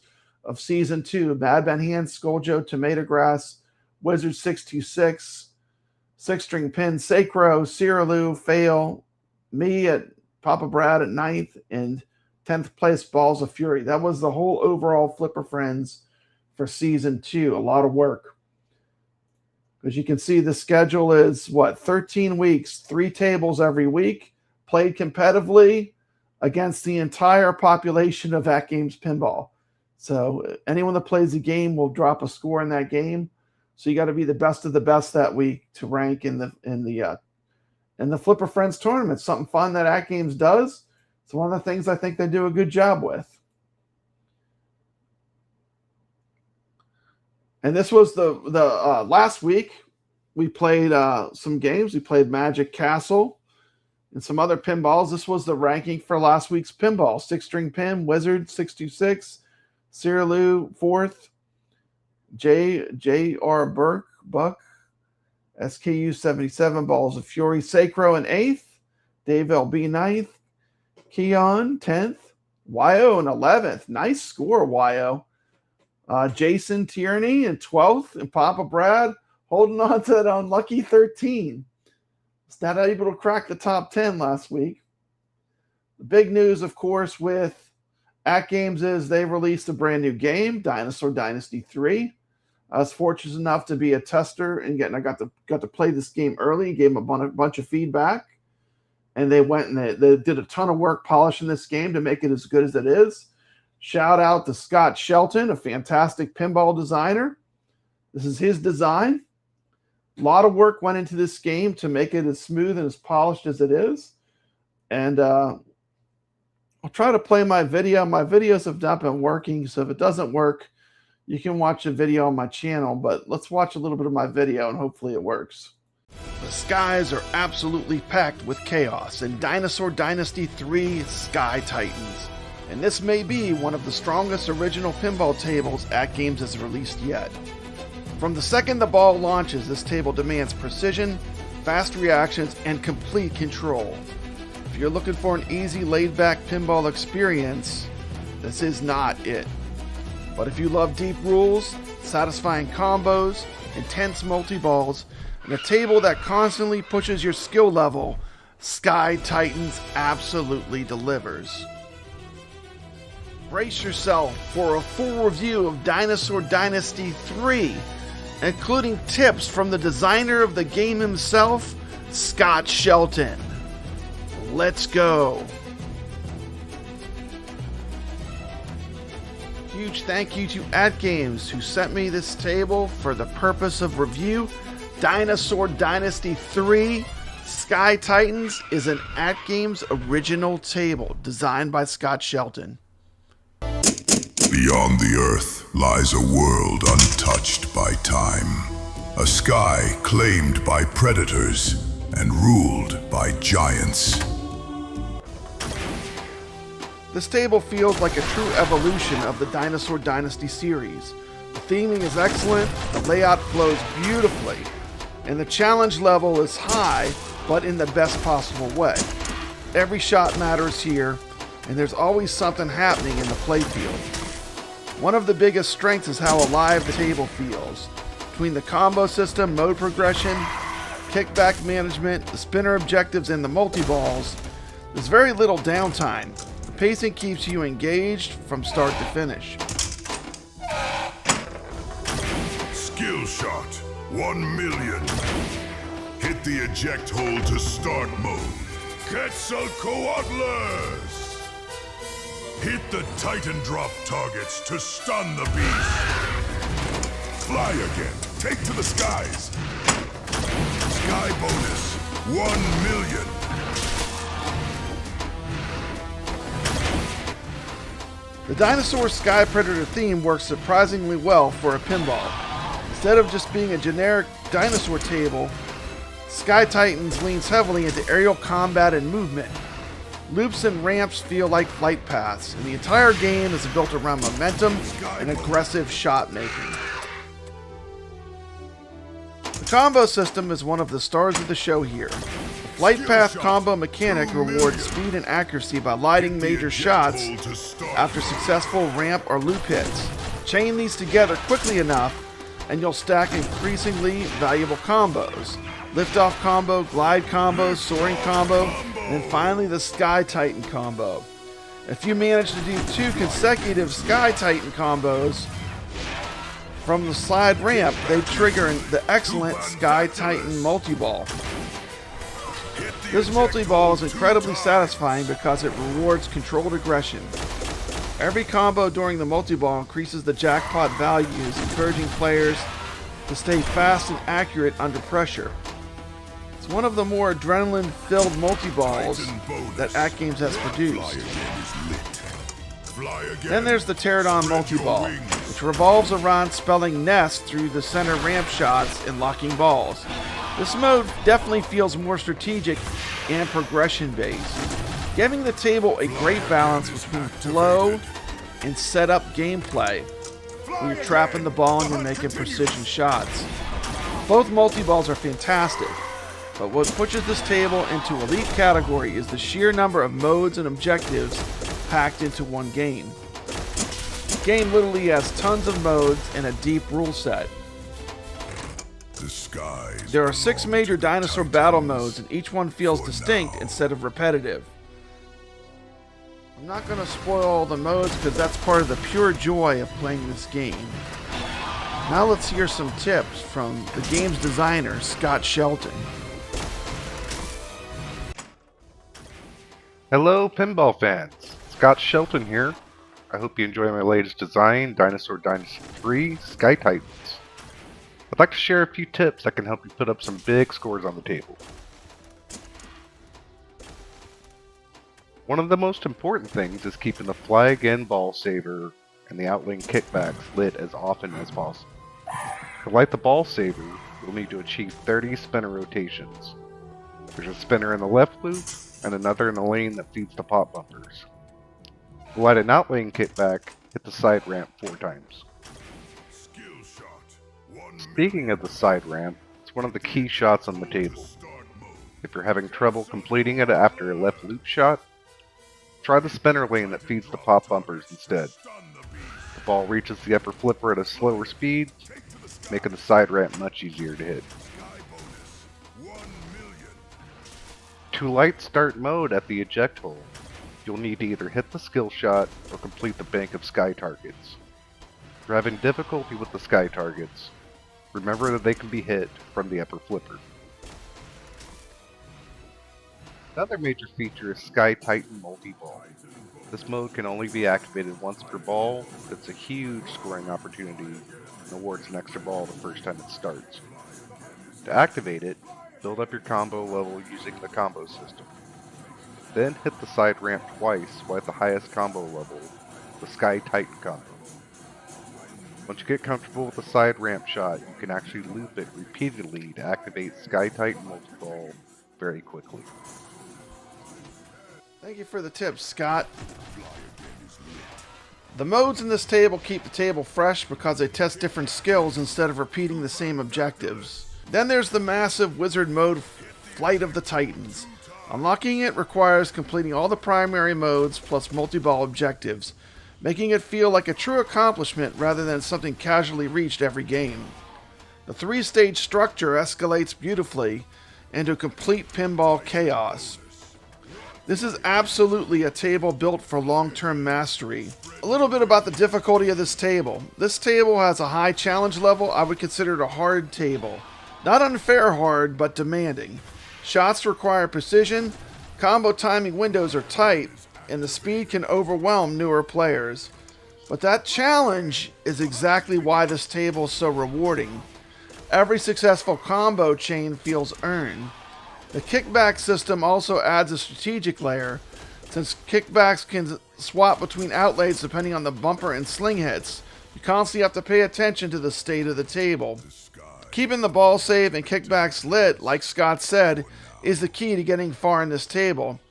of season 2. Mad Ben Hand, Skull Joe, Tomato Grass, Wizard 626, 6-string pin, Sacro, Cyrilou, Fail, me at Papa Brad at 9th, and 10th place, Balls of Fury. That was the whole overall Flipper Friends for season 2. A lot of work. As you can see, the schedule is, 13 weeks, 3 tables every week, played competitively against the entire population of AtGames Pinball. So anyone that plays the game will drop a score in that game. So you got to be the best of the best that week to rank in the Flipper Friends tournament. Something fun that AtGames does. It's one of the things I think they do a good job with. And this was the last week. We played some games. We played Magic Castle and some other pinballs. This was the ranking for last week's pinball. 6-string pin, Wizard 626, Cyrilou 4th, J.R. Buck, SKU 77, Balls of Fury, Sacro in 8th, Dave LB 9th, Keon 10th, Wyo in 11th. Nice score, Wyo. Jason Tierney in 12th, and Papa Brad holding on to that unlucky 13. It's not able to crack the top 10 last week. The big news, of course, with AtGames is they released a brand new game, Dinosaur Dynasty 3. I was fortunate enough to be a tester and I got to play this game early, gave them a bunch of feedback, and they went and they did a ton of work polishing this game to make it as good as it is. Shout out to Scott Shelton, a fantastic pinball designer. This is his design. A lot of work went into this game to make it as smooth and as polished as it is. And I'll try to play my video. My videos have not been working, so if it doesn't work, you can watch a video on my channel. But let's watch a little bit of my video, and hopefully it works. The skies are absolutely packed with chaos in Dinosaur Dynasty 3 Sky Titans. And this may be one of the strongest original pinball tables AtGames has released yet. From the second the ball launches, this table demands precision, fast reactions, and complete control. If you're looking for an easy, laid-back pinball experience, this is not it. But if you love deep rules, satisfying combos, intense multi-balls, and a table that constantly pushes your skill level, Sky Titans absolutely delivers. Brace yourself for a full review of Dinosaur Dynasty 3, including tips from the designer of the game himself, Scott Shelton. Let's go! Huge thank you to AtGames, who sent me this table for the purpose of review. Dinosaur Dynasty 3 Sky Titans is an AtGames original table designed by Scott Shelton. Beyond the Earth lies a world untouched by time. A sky claimed by predators and ruled by giants. This table feels like a true evolution of the Dinosaur Dynasty series. The theming is excellent, the layout flows beautifully, and the challenge level is high, but in the best possible way. Every shot matters here, and there's always something happening in the playfield. One of the biggest strengths is how alive the table feels. Between the combo system, mode progression, kickback management, the spinner objectives, and the multi-balls, there's very little downtime. The pacing keeps you engaged from start to finish. Skill shot, 1 million. Hit the eject hole to start mode. Quetzalcoatlus! Hit the Titan drop targets to stun the beast. Fly again, take to the skies. Sky bonus, 1 million. The Dinosaur Sky Predator theme works surprisingly well for a pinball. Instead of just being a generic dinosaur table, Sky Titans leans heavily into aerial combat and movement. Loops and ramps feel like flight paths, and the entire game is built around momentum and aggressive shot making. The combo system is one of the stars of the show here. The flight path combo mechanic rewards speed and accuracy by lighting major shots after successful ramp or loop hits. Chain these together quickly enough, and you'll stack increasingly valuable combos. Lift-off combo, glide combo, soaring combo, and then finally the Sky Titan combo. If you manage to do 2 consecutive Sky Titan combos from the slide ramp, they trigger the excellent Sky Titan multi-ball. This multi-ball is incredibly satisfying because it rewards controlled aggression. Every combo during the multi-ball increases the jackpot values, encouraging players to stay fast and accurate under pressure. It's one of the more adrenaline-filled multi-balls that AtGames has produced. Then there's the Pterodon multi-ball, which revolves around spelling nest through the center ramp shots and locking balls. This mode definitely feels more strategic and progression-based, giving the table a great balance between flow and setup gameplay, where you're trapping the ball and you're making precision shots. Both multi-balls are fantastic, but what pushes this table into elite category is the sheer number of modes and objectives packed into one game. The game literally has tons of modes and a deep rule set. There are 6 major dinosaur battle modes, and each one feels distinct instead of repetitive. I'm not going to spoil all the modes because that's part of the pure joy of playing this game. Now let's hear some tips from the game's designer, Scott Shelton. Hello pinball fans, Scott Shelton here. I hope you enjoy my latest design, Dinosaur Dynasty 3 Sky Titans. I'd like to share a few tips that can help you put up some big scores on the table. One of the most important things is keeping the fly again ball saver and the outlane kickbacks lit as often as possible. To light the ball saver, you'll need to achieve 30 spinner rotations. There's a spinner in the left loop and another in the lane that feeds the pop bumpers. To light an outlane kickback, hit the side ramp 4 times. Speaking of the side ramp, it's one of the key shots on the table. If you're having trouble completing it after a left loop shot, try the spinner lane that feeds the pop bumpers instead. The ball reaches the upper flipper at a slower speed, making the side ramp much easier to hit. To light start mode at the eject hole, You'll need to either hit the skill shot or complete the bank of sky targets. If you're having difficulty with the sky targets, remember that they can be hit from the upper flipper. Another major feature is Sky Titan Multi-Ball. This mode can only be activated once per ball, but it's a huge scoring opportunity and awards an extra ball the first time it starts. To activate it, build up your combo level using the combo system. Then hit the side ramp twice while at the highest combo level, the Sky Titan combo. Once you get comfortable with the side ramp shot, you can actually loop it repeatedly to activate Sky Titan Multi-Ball very quickly. Thank you for the tips, Scott. The modes in this table keep the table fresh because they test different skills instead of repeating the same objectives. Then there's the massive wizard mode, Flight of the Titans. Unlocking it requires completing all the primary modes plus multi-ball objectives, making it feel like a true accomplishment rather than something casually reached every game. The 3-stage structure escalates beautifully into complete pinball chaos. This is absolutely a table built for long-term mastery. A little bit about the difficulty of this table. This table has a high challenge level. I would consider it a hard table. Not unfair hard, but demanding. Shots require precision, combo timing windows are tight, and the speed can overwhelm newer players. But that challenge is exactly why this table is so rewarding. Every successful combo chain feels earned. The kickback system also adds a strategic layer, since kickbacks can swap between outlays depending on the bumper and sling hits. You constantly have to pay attention to the state of the table. Keeping the ball save and kickbacks lit, like Scott said, is the key to getting far in this table.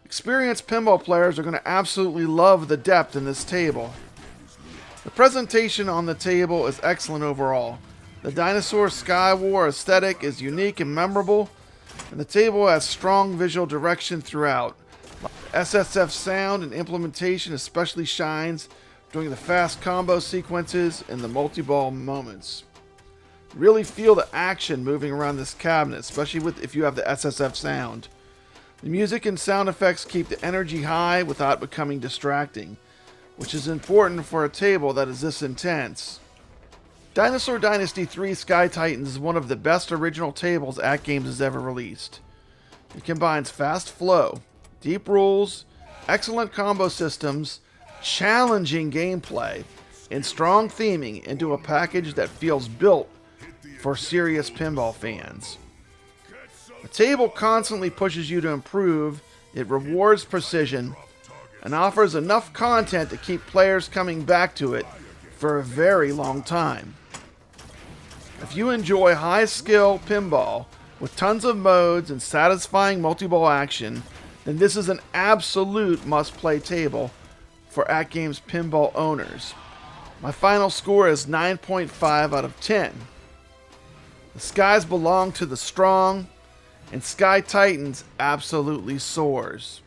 Experienced pinball players are going to absolutely love the depth in this table. The presentation on the table is excellent overall. The Dinosaur Sky War aesthetic is unique and memorable, and the table has strong visual direction throughout. SSF sound and implementation especially shines during the fast combo sequences and the multi-ball moments. Really feel the action moving around this cabinet, especially if you have the SSF sound. The music and sound effects keep the energy high without becoming distracting, which is important for a table that is this intense. Dinosaur Dynasty 3 Sky Titans is one of the best original tables AtGames has ever released. It combines fast flow, deep rules, excellent combo systems, challenging gameplay, and strong theming into a package that feels built for serious pinball fans. The table constantly pushes you to improve, it rewards precision, and offers enough content to keep players coming back to it for a very long time. If you enjoy high-skill pinball with tons of modes and satisfying multi-ball action, then this is an absolute must-play table for AtGames pinball owners. My final score is 9.5 out of 10. The skies belong to the strong, and Sky Titans absolutely soars.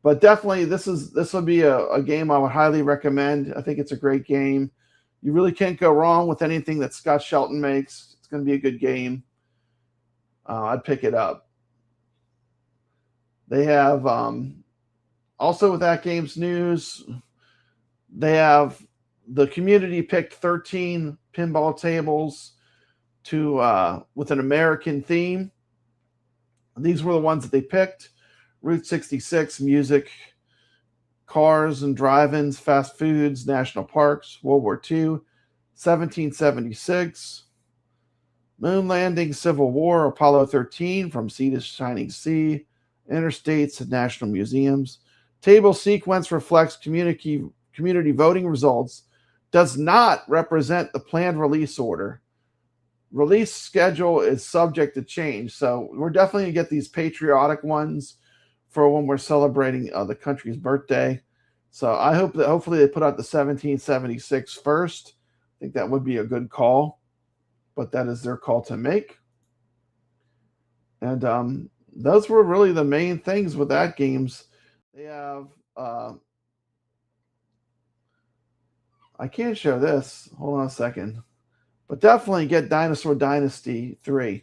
But definitely, this will be a game I would highly recommend. I think it's a great game. You really can't go wrong with anything that Scott Shelton makes. It's going to be a good game. I'd pick it up. They have, also with AtGames news, they have the community picked 13 pinball tables with an American theme. These were the ones that they picked. Route 66, music, cars and drive-ins, fast foods, national parks, World War II, 1776, moon landing, Civil War, Apollo 13, From Sea to Shining Sea, interstates and national museums. Table sequence reflects community voting results, does not represent the planned release order. Release schedule is subject to change, so we're definitely going to get these patriotic ones for when we're celebrating the country's birthday. So I hope that hopefully they put out the 1776 first. I think that would be a good call, but that is their call to make. And those were really the main things with AtGames. They have I can't show this. Hold on a second. But definitely get Dinosaur Dynasty 3.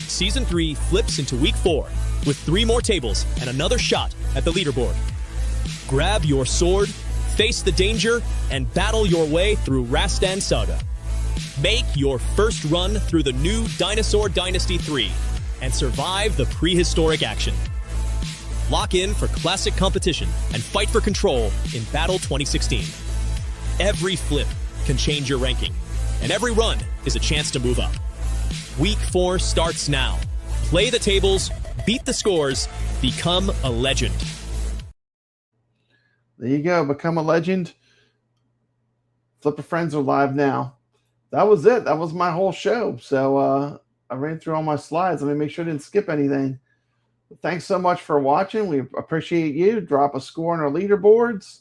Season 3 flips into week 4 with 3 more tables and another shot at the leaderboard. Grab your sword, face the danger, and battle your way through Rastan Saga. Make your first run through the new Dinosaur Dynasty 3 and survive the prehistoric action. Lock in for classic competition and fight for control in Battle 2016. Every flip can change your ranking, and every run is a chance to move up. Week 4 starts now. Play the tables, beat the scores, become a legend. There you go. Become a legend. Flipper Friends are live now. That was it. That was my whole show. So I ran through all my slides. Let me make sure I didn't skip anything. Thanks so much for watching. We appreciate you. Drop a score on our leaderboards.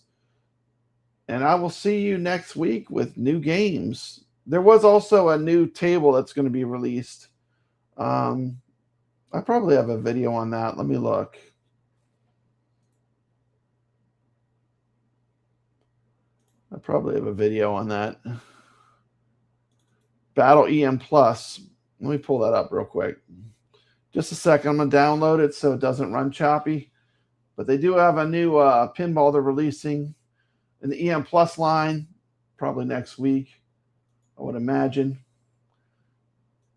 And I will see you next week with new games. There was also a new table that's going to be released. I probably have a video on that. Let me look. I probably have a video on that. Battle EM Plus. Let me pull that up real quick. Just a second. I'm going to download it so it doesn't run choppy. But they do have a new pinball they're releasing in the EM Plus line probably next week, I would imagine.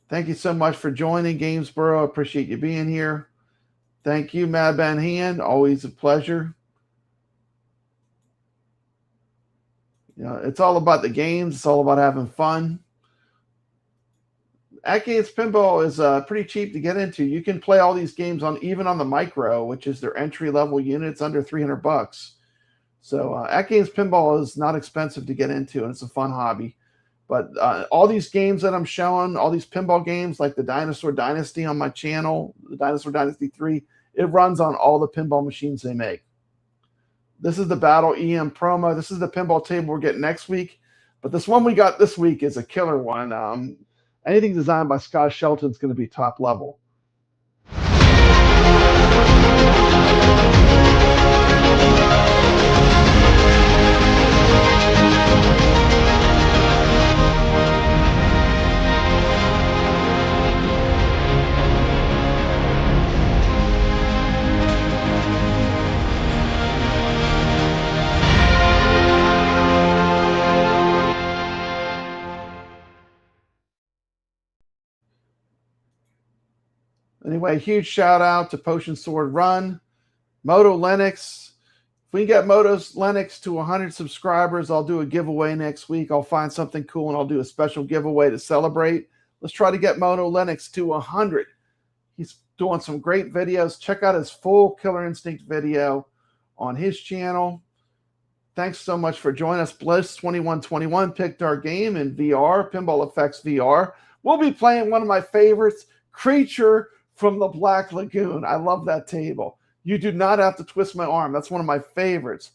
Thank you so much for joining, Gamesboro. I appreciate you being here. Thank you, Mad Ben Hand. Always a pleasure. You know, it's all about the games. It's all about having fun. AtGames Pinball is pretty cheap to get into. You can play all these games on even on the Micro, which is their entry-level unit. It's under $300. So AtGames Pinball is not expensive to get into, and it's a fun hobby. But all these games that I'm showing, all these pinball games like the Dinosaur Dynasty on my channel, the Dinosaur Dynasty 3, it runs on all the pinball machines they make. This is the Battle EM promo. This is the pinball table we're getting next week. But this one we got this week is a killer one. Anything designed by Scott Shelton is going to be top level. Anyway, huge shout out to Potion Sword Run, MotoLinux. If we can get MotoLinux to 100 subscribers, I'll do a giveaway next week. I'll find something cool and I'll do a special giveaway to celebrate. Let's try to get MotoLinux to 100. He's doing some great videos. Check out his full Killer Instinct video on his channel. Thanks so much for joining us. Bliss2121 picked our game in VR, Pinball Effects VR. We'll be playing one of my favorites, Creature from the Black Lagoon. I love that table. You do not have to twist my arm. That's one of my favorites.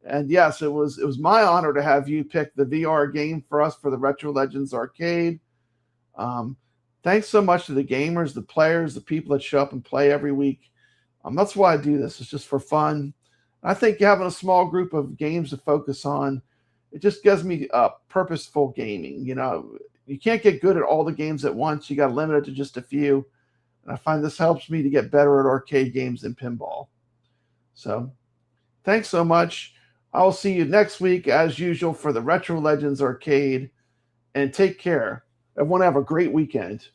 And yes, it was my honor to have you pick the VR game for us for the Retro Legends Arcade. Thanks so much to the gamers, the players, the people that show up and play every week. That's why I do this. It's just for fun. I think having a small group of games to focus on, it just gives me purposeful gaming. You know, you can't get good at all the games at once. You got to limit it to just a few. And I find this helps me to get better at arcade games than pinball. So thanks so much. I will see you next week, as usual, for the Retro Legends Arcade. And take care. Everyone have a great weekend.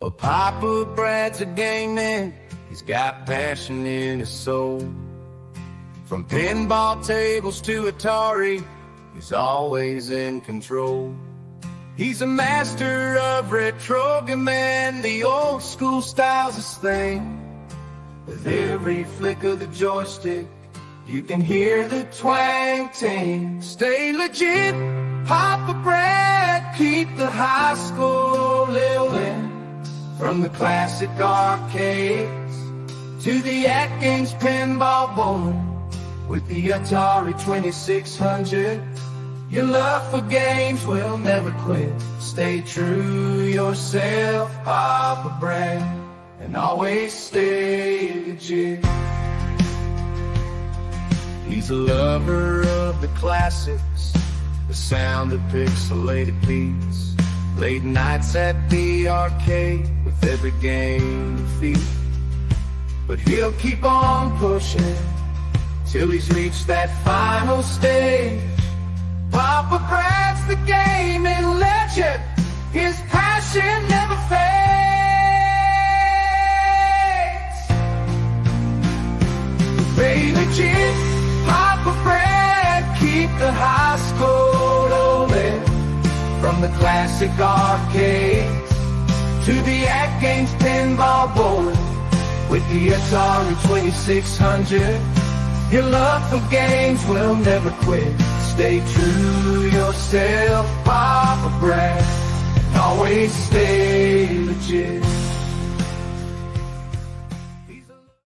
Well, Papa Brad's a game man. He's got passion in his soul. From pinball tables to Atari, he's always in control. He's a master of retro and the old school style's his thing. With every flick of the joystick, you can hear the twang ting. Stay legit, Papa Brad, keep the high school living. From the classic arcades to the AtGames pinball board, with the Atari 2600 Your love for games will never quit. Stay true yourself, Papa Brand, and always stay legit. He's a lover of the classics, the sound of pixelated beats, late nights at the arcade with every game defeat. But he'll keep on pushing till he's reached that final stage. Papa Brad's the gaming legend, his passion never fades. Stay legit, Papa Brad, keep the high score OLED. From the classic arcades to the AtGames pinball board, with the Atari 2600, your love for games will never quit. Stay true yourself, Papa Brad, and always stay legit.